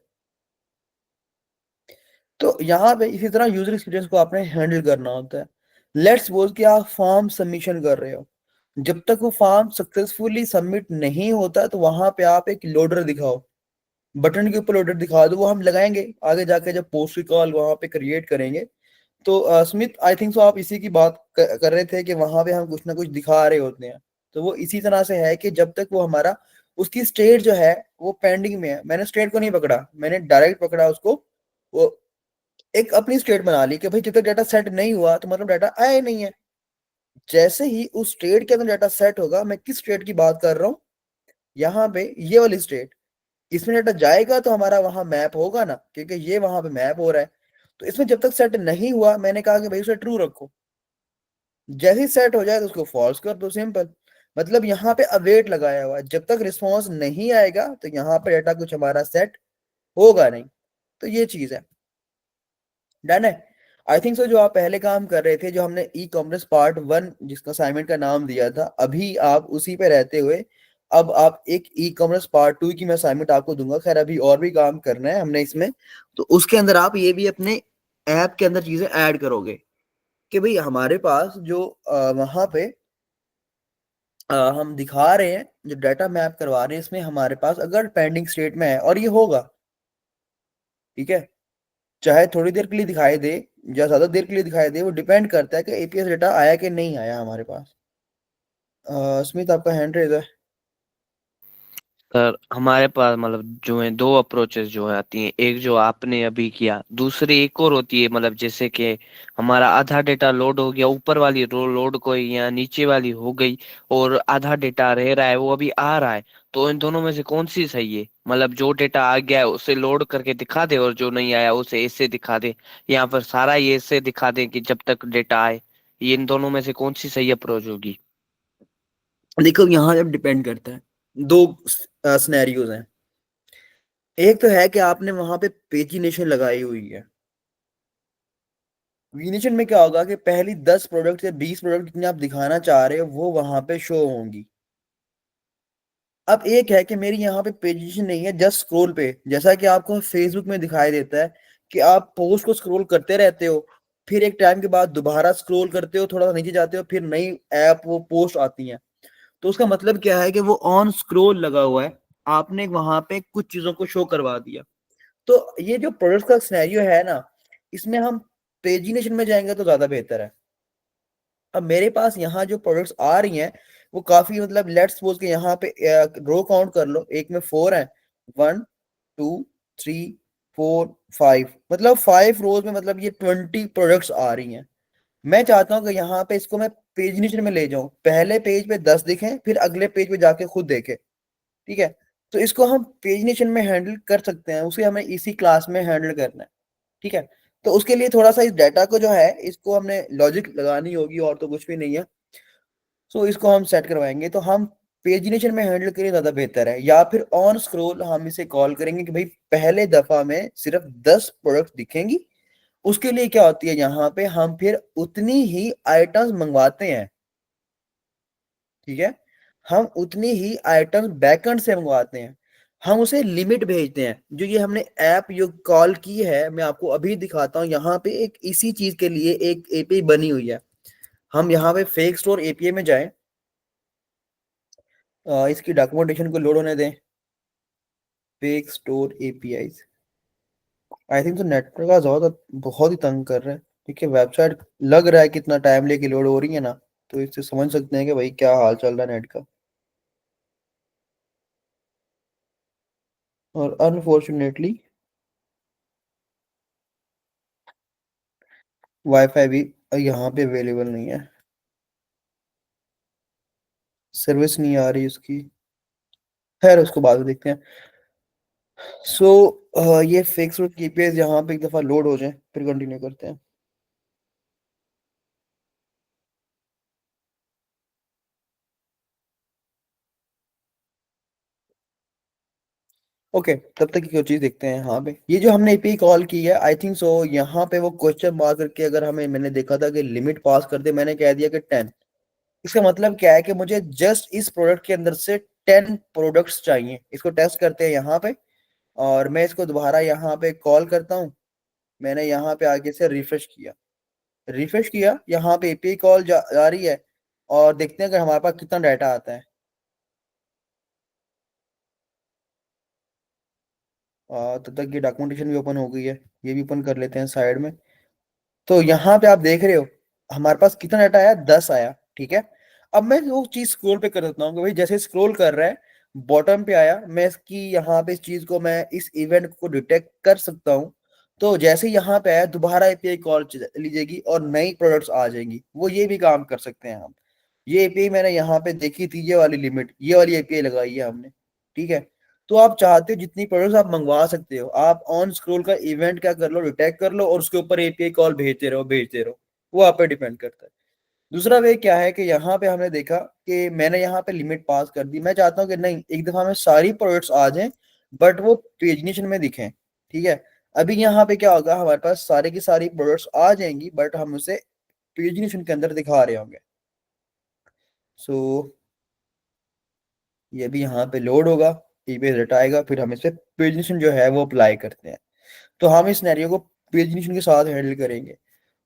तो यहाँ पे इसी तरह यूजर एक्सपीरियंस को आपने हैंडल करना होता है। लेट्स सपोज कि आप फॉर्म सबमिशन कर रहे हो, जब तक वो फॉर्म सक्सेसफुली सबमिट नहीं होता तो वहां पे आप एक लोडर दिखाओ, बटन के ऊपर लोडर दिखा दो। वो हम लगाएंगे आगे जाके जब पोस्ट कॉल वहां पे क्रिएट करेंगे। तो स्मिथ आई थिंक सो आप इसी की बात कर रहे थे कि वहां पे हम कुछ ना कुछ दिखा रहे होते हैं। तो वो इसी तरह से है कि जब तक वो हमारा उसकी स्टेट जो है वो पेंडिंग में है। मैंने स्टेट को नहीं पकड़ा, मैंने डायरेक्ट पकड़ा उसको। वो एक अपनी स्टेट बना ली कि भाई जब तक डाटा सेट नहीं हुआ तो मतलब डाटा आया ही नहीं है। जैसे ही उस स्टेट के अंदर डाटा सेट होगा, मैं किस स्टेट की बात कर रहा हूँ, यहाँ पे ये वाली स्टेट, इसमें डाटा जाएगा तो हमारा वहां मैप होगा ना, क्योंकि ये वहां पे मैप हो रहा है। तो इसमें जब तक सेट नहीं हुआ मैंने कहा कि भाई उसे ट्रू रखो, जैसे ही सेट हो जाए तो उसको फॉल्स कर दो, सिंपल। मतलब यहाँ पे अवेट लगाया हुआ है, जब तक रिस्पॉन्स नहीं आएगा तो यहाँ पे डाटा कुछ हमारा सेट होगा नहीं। तो ये चीज है। डन है। आई थिंक सो जो आप पहले काम कर रहे थे, जो हमने ई कॉमर्स पार्ट 1 जिसका असाइनमेंट का नाम दिया था, अभी आप उसी पे रहते हुए अब आप एक ई कॉमर्स पार्ट 2 की मैं असाइनमेंट आपको दूंगा। खैर अभी और भी काम करना है हमने इसमें, तो उसके अंदर आप ये भी अपने ऐप के अंदर चीजें ऐड करोगे कि भाई हमारे पास जो वहां पे हम दिखा रहे हैं, जो डाटा मैप करवा रहे हैं, इसमें हमारे पास अगर पेंडिंग स्टेट में है और ये होगा, ठीक है, चाहे थोड़ी देर के लिए दिखाई दे, या ज्यादा देर के लिए दिखाई दे, वो डिपेंड करता है कि एपीएस डेटा आया कि नहीं आया हमारे पास। स्मिथ आपका हैंड रेज है। सर हमारे पास मतलब जो है दो अप्रोचेस जो है आती हैं, एक जो आपने अभी किया, दूसरी एक और होती है, मतलब जैसे कि हमारा आधा डेटा लोड हो गया, ऊपर वाली रो लोड कोई या नीचे वाली हो गई, और आधा डेटा रह रहा है वो अभी आ रहा है। तो इन दोनों में से कौन सी सही है? मतलब जो डेटा आ गया है उसे लोड करके दिखा दे, और जो नहीं आया उसे ऐसे दिखा दे, या फिर सारा ये ऐसे दिखा दे कि जब तक डेटा आए? ये इन दोनों में से कौन सी सही अप्रोच होगी? देखो यहाँ जब डिपेंड करता है, दो सिनेरियोज हैं। एक तो है कि आपने वहां पे पेजिनेशन लगाई हुई है। विनेशन में क्या होगा कि पहली 10 प्रोडक्ट या 20 प्रोडक्ट जितने आप दिखाना चाह रहे हो वो वहां पे शो होंगी। अब एक है कि मेरी यहाँ पे पेजिनेशन नहीं है, जस्ट स्क्रॉल पे, जैसा कि आपको फेसबुक में दिखाई देता है कि आप पोस्ट को स्क्रॉल करते रहते हो, फिर एक टाइम के बाद दोबारा स्क्रॉल करते हो, थोड़ा सा नीचे जाते हो, फिर नई ऐप वो पोस्ट आती है। तो उसका मतलब क्या है कि वो ऑन स्क्रॉल लगा हुआ है, आपने वहां पे कुछ चीजों को शो करवा दिया। तो ये जो प्रोडक्ट का सिनेरियो है ना, इसमें हम पेजिनेशन में जाएंगे तो ज्यादा बेहतर है। अब मेरे पास यहाँ जो प्रोडक्ट्स आ रही हैं वो काफी, मतलब लेट्स सपोज के यहाँ पे रो काउंट कर लो, एक में 4 है, 1 2 3 4 5, मतलब 5 रोज में, मतलब ये 20 प्रोडक्ट्स आ रही हैं। मैं चाहता हूँ कि यहाँ पे इसको मैं पेजिनेशन में ले जाऊं, पहले पेज पे 10 दिखें, फिर अगले पेज पे जाके खुद देखें। ठीक है, तो इसको हम पेजिनेशन में हैंडल कर सकते हैं, उसे हमें इसी क्लास में हैंडल करना है। ठीक है, तो उसके लिए थोड़ा सा इस डाटा को जो है इसको हमने लॉजिक लगानी होगी, और तो कुछ भी नहीं है। सो इसको हम सेट करवाएंगे, तो हम पेजिनेशन में हैंडल करें ज्यादा बेहतर है, या फिर ऑन स्क्रॉल हम इसे कॉल करेंगे कि भाई पहले दफा में सिर्फ 10 प्रोडक्ट दिखेंगी। उसके लिए क्या होती है, यहाँ पे हम फिर उतनी ही आइटम्स मंगवाते हैं। ठीक है, हम उतनी ही आइटम्स बैकएंड से मंगवाते हैं, हम उसे लिमिट भेजते हैं। जो ये हमने ऐप जो कॉल की है, मैं आपको अभी दिखाता हूँ, यहाँ पे एक इसी चीज के लिए एक एपीआई बनी हुई है। हम यहाँ पे फेक स्टोर एपीआई में जाएं, इसकी डॉक्यूमेंटेशन को लोड होने दें। Fake store API, I think तो नेटवर्क का ज्यादा बहुत ही तंग कर रहा है। ठीक है, वेबसाइट लग रहा है कितना टाइम लेके लोड हो रही है ना, तो इससे समझ सकते हैं कि भाई क्या हाल चल रहा है नेट का। और अनफॉर्चुनेटली वाईफाई भी यहाँ पे अवेलेबल नहीं है, सर्विस नहीं आ रही उसकी। खैर उसको बाद में देखते हैं। सो ये फिक्स और कीपीएस यहाँ पे एक दफा लोड हो जाए फिर कंटिन्यू करते हैं। ओके, तब तक की चीज देखते हैं। हाँ पे ये जो हमने एपीआई कॉल की है, आई थिंक सो यहाँ पे वो क्वेश्चन मार्क करके, अगर हमें, मैंने देखा था कि लिमिट पास कर दे, मैंने कह दिया कि 10। इसका मतलब क्या है कि मुझे जस्ट इस प्रोडक्ट के अंदर से 10 प्रोडक्ट्स चाहिए। इसको टेस्ट करते हैं यहाँ पे, और मैं इसको दोबारा यहाँ पे कॉल करता हूँ। मैंने यहाँ पे आगे से रिफ्रेश किया, यहाँ पे एपीआई कॉल जा रही है, और देखते हैं कि हमारे पास कितना डाटा आता है। तब तक ये डॉक्यूमेंटेशन भी ओपन हो गई है, ये भी ओपन कर लेते हैं साइड में। तो यहाँ पे आप देख रहे हो हमारे पास कितना डाटा आया, 10 आया। ठीक है, अब मैं वो चीज स्क्रॉल पे कर देता हूँ कि भाई जैसे स्क्रॉल कर रहा है, बॉटम पे आया, मैं इसकी यहाँ पे इस चीज को, मैं इस इवेंट को डिटेक्ट कर सकता हूँ। तो जैसे यहाँ पे आया, दोबारा एपीआई कॉल लीजिएगी और नई प्रोडक्ट्स आ जाएंगी। वो ये भी काम कर सकते हैं हम। ये एपीआई मैंने यहाँ पे देखी थी, ये वाली लिमिट, ये वाली एपीआई लगाई है हमने। ठीक है, तो आप चाहते हो जितनी प्रोडक्ट्स आप मंगवा सकते हो, आप ऑन स्क्रॉल का इवेंट क्या कर लो, डिटेक्ट कर लो, और उसके ऊपर एपीआई कॉल भेजते रहो। वो आप पे डिपेंड करता है। दूसरा वे क्या है कि यहाँ पे हमने देखा कि मैंने यहाँ पे लिमिट पास कर दी। मैं चाहता हूँ कि नहीं, एक दफा में सारी प्रोडक्ट्स आ जाएं, बट वो पेजनेशन में दिखें। ठीक है, अभी यहाँ पे क्या होगा, हमारे पास सारे की सारी प्रोडक्ट्स आ जाएंगी, बट हम उसे पेजनेशन के अंदर दिखा रहे होंगे। सो ये भी यहाँ पे लोड होगा, ईमेल रिट आएगा, फिर हम इस पे पेजनेशन जो है वो अप्लाई करते हैं। तो हम इस सिनेरियो को पेजनेशन के साथ हैंडल करेंगे।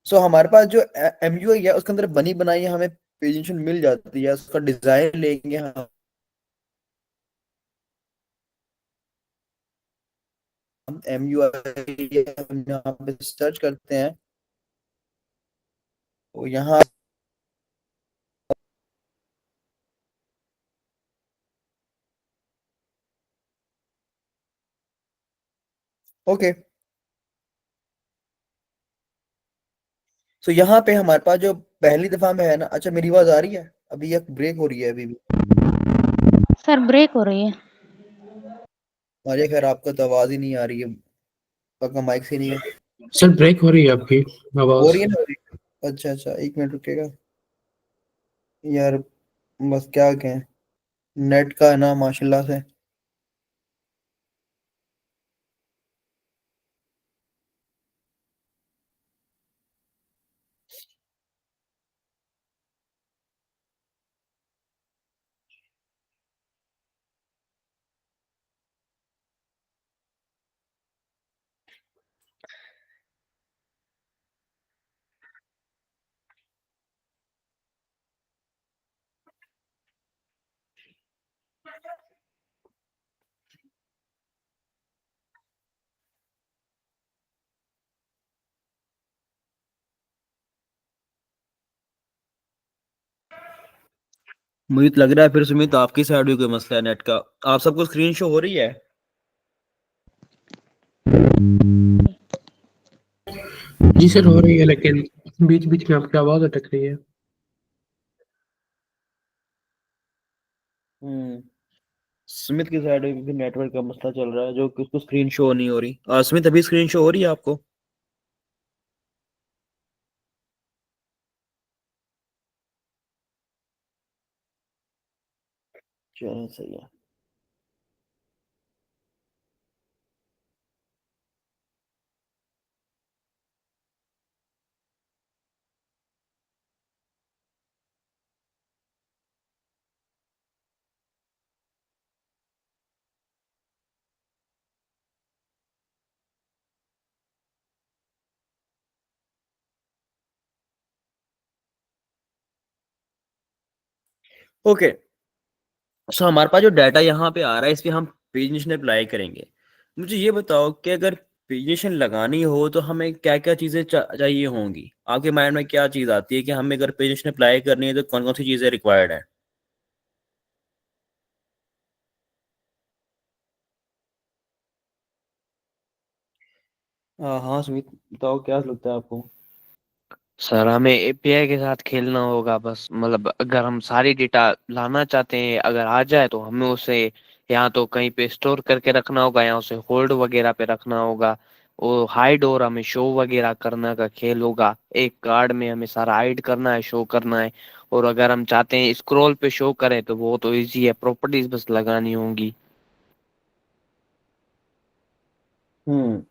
सो हमारे पास जो एमयूआई है उसके अंदर बनी बनाई हमें पेजेंशन मिल जाती है, उसका डिजाइन लेंगे हम एमयूआई, हम यहाँ पे सर्च करते हैं, तो यहाँ ओके, तो यहाँ पे हमारे पास जो पहली दफा में है ना, अच्छा मेरी आवाज आ रही है? अभी एक ब्रेक हो रही है अभी भी। सर ब्रेक हो रही है। अरे खैर आपका तो आवाज ही नहीं आ रही है, आपका माइक से नहीं है। सर ब्रेक हो रही है आपकी हो आवाज। रही है ना, हो रही है? अच्छा अच्छा, एक मिनट रुकेगा यार, बस क्या कहें, नेट का है ना माशाल्लाह से। मुझे तो लग रहा है फिर सुमित आपकी साइड भी कोई मसला है नेट का। आप सबको स्क्रीन शो हो रही है? जी सर हो रही है, लेकिन बीच बीच में आपकी आवाज अटक रही है। सुमित की साइड में भी नेटवर्क का मसला चल रहा है, जो कि उसको स्क्रीन शो नहीं हो रही। सुमित अभी स्क्रीन शो हो रही है आपको? चलो सही है। ओके, सो हमारे पास जो डाटा यहाँ पे आ रहा है, इस पे हम पेजिनेशन अप्लाई करेंगे। मुझे ये बताओ कि अगर पेजिनेशन लगानी हो तो हमें क्या क्या चीज़ें चाहिए होंगी? आपके माइंड में क्या चीज़ आती है कि हमें अगर पेजिनेशन अप्लाई करनी है तो कौन कौन सी चीज़ें रिक्वायर्ड है? हाँ सुमित, बताओ क्या लगता है आपको? सर हमें एपीआई के साथ खेलना होगा बस, मतलब अगर हम सारी डेटा लाना चाहते हैं, अगर आ जाए तो हमें उसे या तो कहीं पे स्टोर करके रखना होगा या उसे होल्ड वगैरह पे रखना होगा। वो हाइड और हमें शो वगैरह करना का खेल होगा। एक कार्ड में हमें सारा हाइड करना है, शो करना है। और अगर हम चाहते हैं स्क्रॉल पे शो करें तो वो तो इजी है, प्रॉपर्टीज बस लगानी होंगी। हम्म,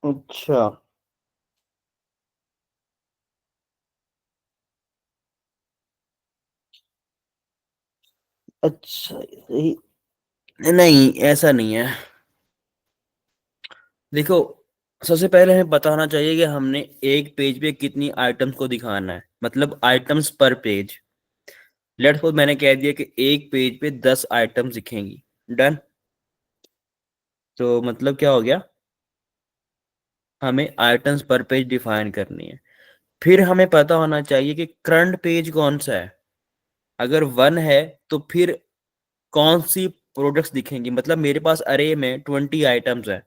अच्छा अच्छा, सही। नहीं ऐसा नहीं है, देखो, सबसे पहले हमें बताना चाहिए कि हमने एक पेज पे कितनी आइटम्स को दिखाना है, मतलब आइटम्स पर पेज। लेट्स सपोज मैंने कह दिया कि एक पेज पे 10 आइटम्स दिखेंगी। डन। तो मतलब क्या हो गया, हमें आइटम्स पर पेज डिफाइन करनी है। फिर हमें पता होना चाहिए कि करंट पेज कौन सा है। अगर 1 है तो फिर कौन सी प्रोडक्ट्स दिखेंगी, मतलब मेरे पास अरे में 20 आइटम्स है,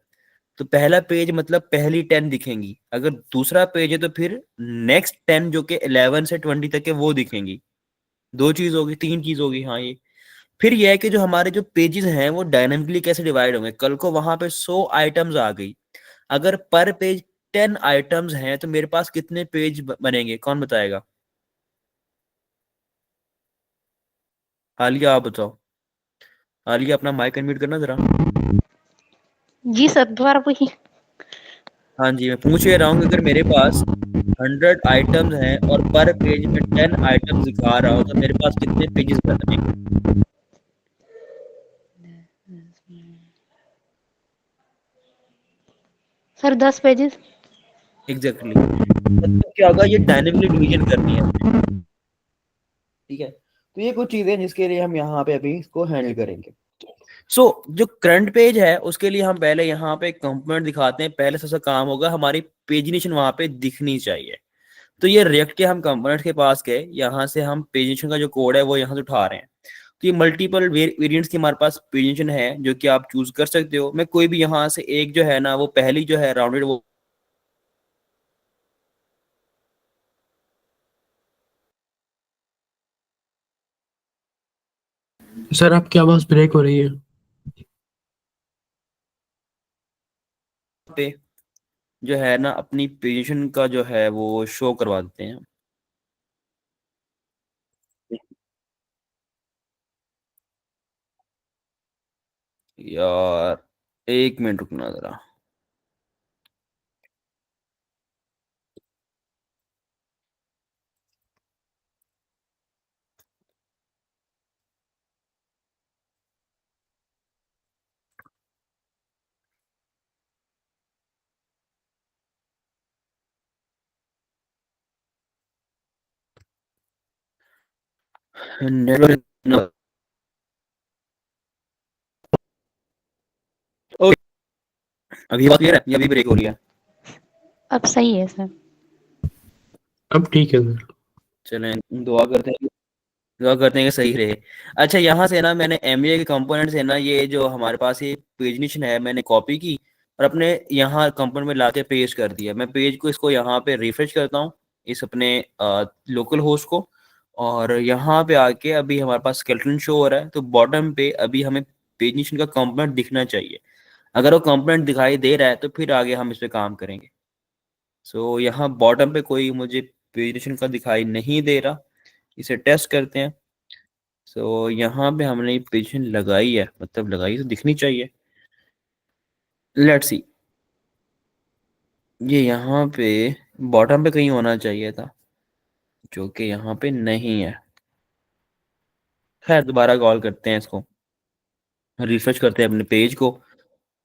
तो पहला पेज मतलब पहली 10 दिखेंगी। अगर दूसरा पेज है तो फिर नेक्स्ट 10 जो कि 11 से 20 तक है वो दिखेंगी। दो चीज होगी, तीन चीज होगी, हाँ ये। फिर यह है कि जो हमारे जो पेजेस हैं वो डायनेमिकली कैसे डिवाइड होंगे। कल को वहां पे 100 आइटम्स आ गई, अगर पर पेज 10 आइटम्स हैं तो मेरे पास कितने पेज बनेंगे, कौन बताएगा? आलिया आप बताओ। आलिया अपना माइक अनम्यूट करना जरा। जी सर दोबारा पूछिए। हाँ जी, मैं पूछ ये रहा हूँ कि अगर मेरे पास 100 आइटम्स हैं और पर पेज में 10 आइटम्स दिखा रहा हो तो मेरे पास कितने पेजेस बनेंगे? Sir 10 pages. एग्जैक्टली, मतलब क्या होगा, ये डायनेमिकली डिवीजन करनी है हमने। ठीक है, तो ये कुछ चीजें हैं जिसके लिए हम यहाँ पे अभी इसको हैंडल करेंगे। जो करंट पेज है उसके लिए हम पहले यहाँ पे कंपोनेंट दिखाते हैं। पहले सबसे काम होगा हमारी पेजिनेशन वहां पे दिखनी चाहिए। तो ये रिएक्ट के हम कंपोनेंट के पास गए, यहाँ से हम पेजिनेशन का जो कोड है वो यहाँ से उठा रहे हैं। तो ये मल्टीपल वेरिएंट्स की हमारे पास पेजिनेशन है जो कि आप चूज कर सकते हो। मैं कोई भी यहाँ से एक जो है ना, वो पहली जो है राउंडेड वो सर आपकी आवाज ब्रेक हो रही है। पे जो है ना अपनी पेजिनेशन का जो है वो शो करवा देते हैं। यार एक मिनट रुकना जरा। नेटवर्क अभी बात क्लियर है या अभी ब्रेक हो रही है? अब सही है सर। अब ठीक है सर। चलें दुआ करते हैं कि सही रहे। अच्छा, यहाँ से ना मैंने एमबीए के कंपोनेंट से ना ये जो हमारे पास ये पेजनेशन है मैंने कॉपी की और अपने यहाँ कंपोनेंट में लाके पेस्ट कर दिया। मैं पेज को इसको यहाँ पे रिफ्रेश करता हूँ इस अपने लोकल होस्ट को, और यहाँ पे आके अभी हमारे पास स्केलेटन शो हो रहा है। तो बॉटम पे अभी हमें पेजनेशन का कंपोनेंट दिखना चाहिए। अगर वो कंपोनेंट दिखाई दे रहा है तो फिर आगे हम इस पे काम करेंगे। सो यहाँ बॉटम पे कोई मुझे पेजनेशन का दिखाई नहीं दे रहा, इसे टेस्ट करते हैं। सो यहाँ पे हमने पोजीशन लगाई है, मतलब लगाई तो दिखनी चाहिए। लेट्स सी, ये यहाँ पे बॉटम पे कहीं होना चाहिए था जो कि यहाँ पे नहीं है। खैर दोबारा कॉल करते हैं इसको, रिफ्रेश करते हैं अपने पेज को।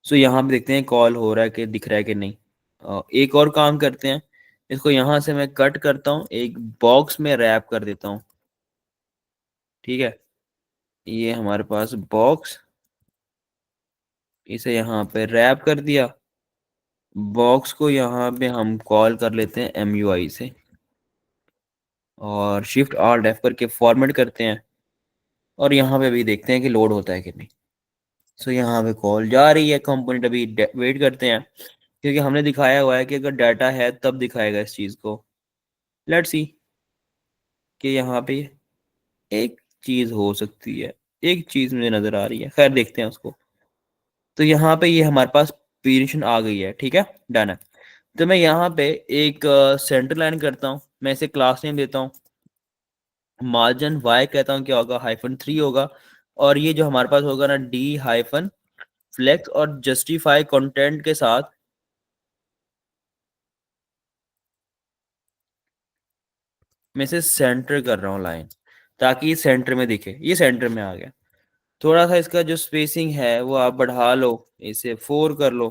सो यहाँ पे देखते हैं कॉल हो रहा है कि दिख रहा है कि नहीं। एक और काम करते हैं, इसको यहाँ से मैं कट करता हूँ, एक बॉक्स में रैप कर देता हूँ। ठीक है, ये हमारे पास बॉक्स, इसे यहाँ पे रैप कर दिया। बॉक्स को यहाँ पे हम कॉल कर लेते हैं MUI से और शिफ्ट आल्ट F करके फॉर्मेट करते हैं और यहाँ पे भी देखते हैं कि लोड होता है कि नहीं। सो यहाँ पे कॉल जा रही है, कंपोनेंट अभी वेट करते हैं क्योंकि हमने दिखाया हुआ है कि अगर डाटा है तब दिखाएगा इस चीज़ को। लेट्स सी कि यहाँ पे एक चीज़ हो सकती है, एक चीज़ मुझे नज़र आ रही है। खैर देखते हैं उसको। तो यहाँ पे ये हमारे पास पोजीशन आ गई है। ठीक है, डन है। तो मैं यहाँ पे एक सेंटर लाइन करता हूँ, मैं इसे क्लास नेम देता हूँ, मार्जिन वाई कहता हूँ, क्या होगा -3 होगा। और ये जो हमारे पास होगा ना D- फ्लेक्स और जस्टिफाई कंटेंट के साथ मैं इसे सेंटर कर रहा हूँ लाइन, ताकि ये सेंटर में दिखे। ये सेंटर में आ गया। थोड़ा सा इसका जो स्पेसिंग है वो आप बढ़ा लो, इसे 4 कर लो।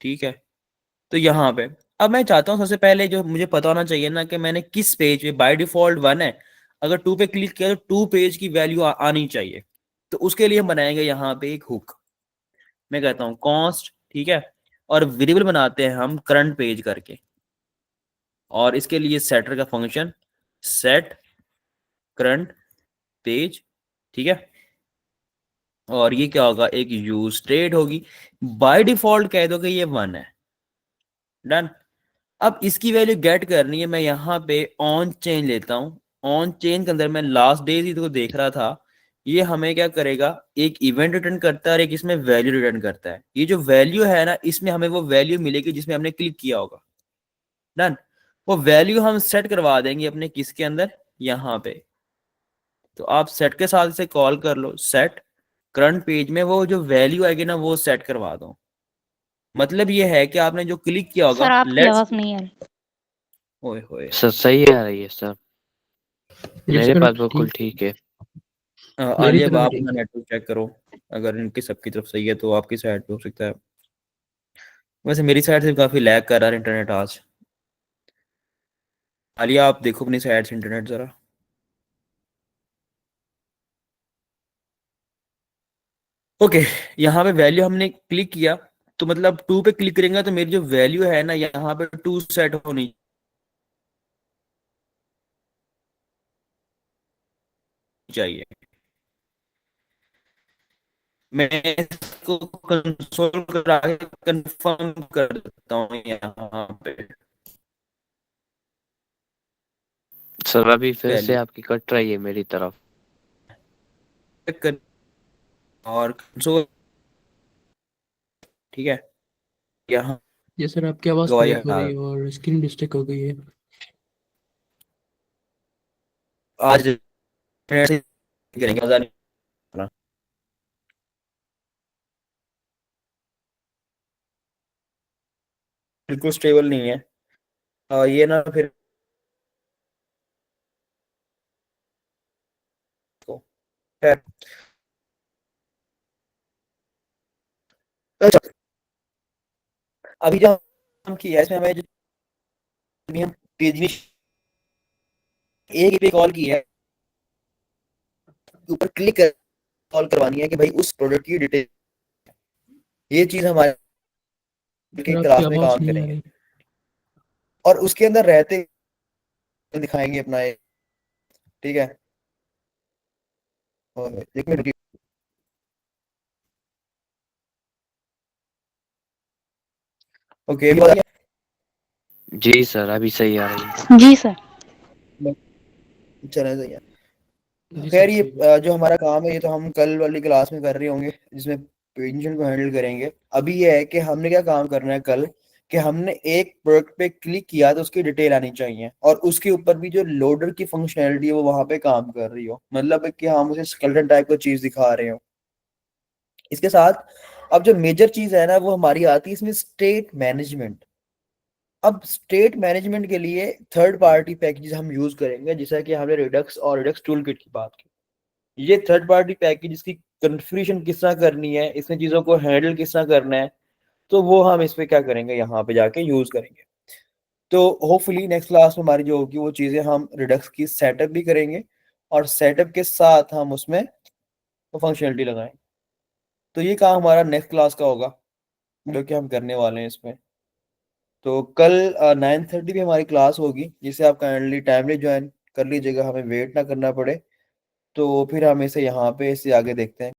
ठीक है, तो यहाँ पे अब मैं चाहता हूँ सबसे पहले जो मुझे पता होना चाहिए ना कि मैंने किस पेज पे, बाय डिफॉल्ट 1 है, अगर 2 पे क्लिक किया तो 2 पेज की वैल्यू आनी चाहिए। तो उसके लिए हम बनाएंगे यहाँ पे एक हुक। मैं कहता हूँ कॉन्स्ट, ठीक है, और वेरिएबल बनाते हैं हम करंट पेज करके, और इसके लिए सेटर का फंक्शन सेट करंट पेज। ठीक है, और ये क्या होगा, एक यूज स्टेट होगी। बाय डिफॉल्ट कह दो कि ये 1 है। डन। अब इसकी वैल्यू गेट करनी है, मैं यहाँ पे ऑन चेन लेता हूँ। ऑन चेन के अंदर मैं लास्ट डेज ही तो देख रहा था, ये हमें क्या करेगा, एक इवेंट रिटर्न करता है और एक इसमें वैल्यू रिटर्न करता है। ये जो वैल्यू है ना, इसमें हमें वो वैल्यू मिलेगी जिसमें हमने क्लिक किया होगा। डन। वो वैल्यू हम सेट करवा देंगे अपने किसके अंदर, यहाँ पे। तो आप सेट के साथ इसे कॉल कर लो, सेट करंट पेज में वो जो वैल्यू आएगी ना वो सेट करवा दो। मतलब ये है कि आपने जो क्लिक किया सर होगा, आपकी लेट्स, आवाज नहीं आ रही। ओए होए, सर सही आ रही है सर, यस मेरे सर पास बिल्कुल ठीक। ठीक है। मेरी आलिया अब तरफ भी आप ठीक अपना है। नेटवर्क चेक करो, अगर इनकी सबकी तरफ सही है तो आपकी साइड पे हो सकता है। वैसे मेरी साइड से काफी लैग कर रहा है इंटरनेट आज। आलिया आप देखो अपनी साइड से इंटरनेट जरा। ओके, यहाँ पे वैल्यू हमने क्लिक किया, तो मतलब 2 पे क्लिक करेंगे तो मेरी जो वैल्यू है ना यहाँ पे 2 सेट होनी चाहिए। मैं इसको कंसोल करा के कंफर्म कर देता हूँ यहाँ पे सर अभी फिर से वैल्यू आपकी कट रही है मेरी तरफ। और कंसोल, ठीक है, यहाँ ये सर आपकी आवाज गवाही ब्रेक हो हटा रही है और स्क्रीन भी स्टिक हो गई है। आज ऐसे करेंगे, मजा नहीं आना। बिल्कुल स्टेबल नहीं है ये ना, फिर तो खैर, अच्छा, अभी जो हम किया है इसमें हमें भी हम पेज एक ही पे कॉल की है, ऊपर क्लिक कर कॉल करवानी है कि भाई उस प्रोडक्ट की डिटेल, ये चीज हमारे सर आपकी क्लास में आवाज काम नहीं आ करेंगे रही। और उसके अंदर रहते दिखाएंगे अपना एक, ठीक है, और एक मिनट ओके, जी सर अभी सही आ रही है। जी सर। चले सही है। जी सर खैर ये ठीक है। जो हमारा काम है ये तो हम कल वाली क्लास में कर रहे होंगे, जिसमें पेंशन को हैंडल करेंगे। अभी ये है कि हमने क्या काम करना है कल, कि हमने एक प्रोडक्ट पे क्लिक किया तो उसकी डिटेल आनी चाहिए और उसके ऊपर भी जो लोडर की फंक्शनैलिटी है वो वहां पे काम कर रही हो, मतलब कि हम उसे स्केलेटन टाइप की चीज दिखा रहे हो। इसके साथ अब जो मेजर चीज है ना वो हमारी आती है इसमें, स्टेट मैनेजमेंट। अब स्टेट मैनेजमेंट के लिए थर्ड पार्टी पैकेज हम यूज करेंगे, जैसा कि हमने रिडक्स और रिडक्स टूल किट की बात की। ये थर्ड पार्टी पैकेज की कन्फिग्रेशन किस तरह करनी है, इसमें चीजों को हैंडल किस तरह करना है, तो वो हम इस पे क्या करेंगे, यहाँ पे जाके यूज करेंगे। तो होपफुली नेक्स्ट क्लास में हमारी जो होगी वो चीजें हम रिडक्स की सेटअप भी करेंगे और सेटअप के साथ हम उसमें फंक्शनलिटी लगाएंगे। तो ये काम हमारा नेक्स्ट क्लास का होगा जो कि हम करने वाले हैं इसमें। तो कल 9:30 भी हमारी क्लास होगी, जिसे आप काइंडली टाइमली ज्वाइन कर लीजिएगा, हमें वेट ना करना पड़े। तो फिर हम इसे यहाँ पे इससे आगे देखते हैं।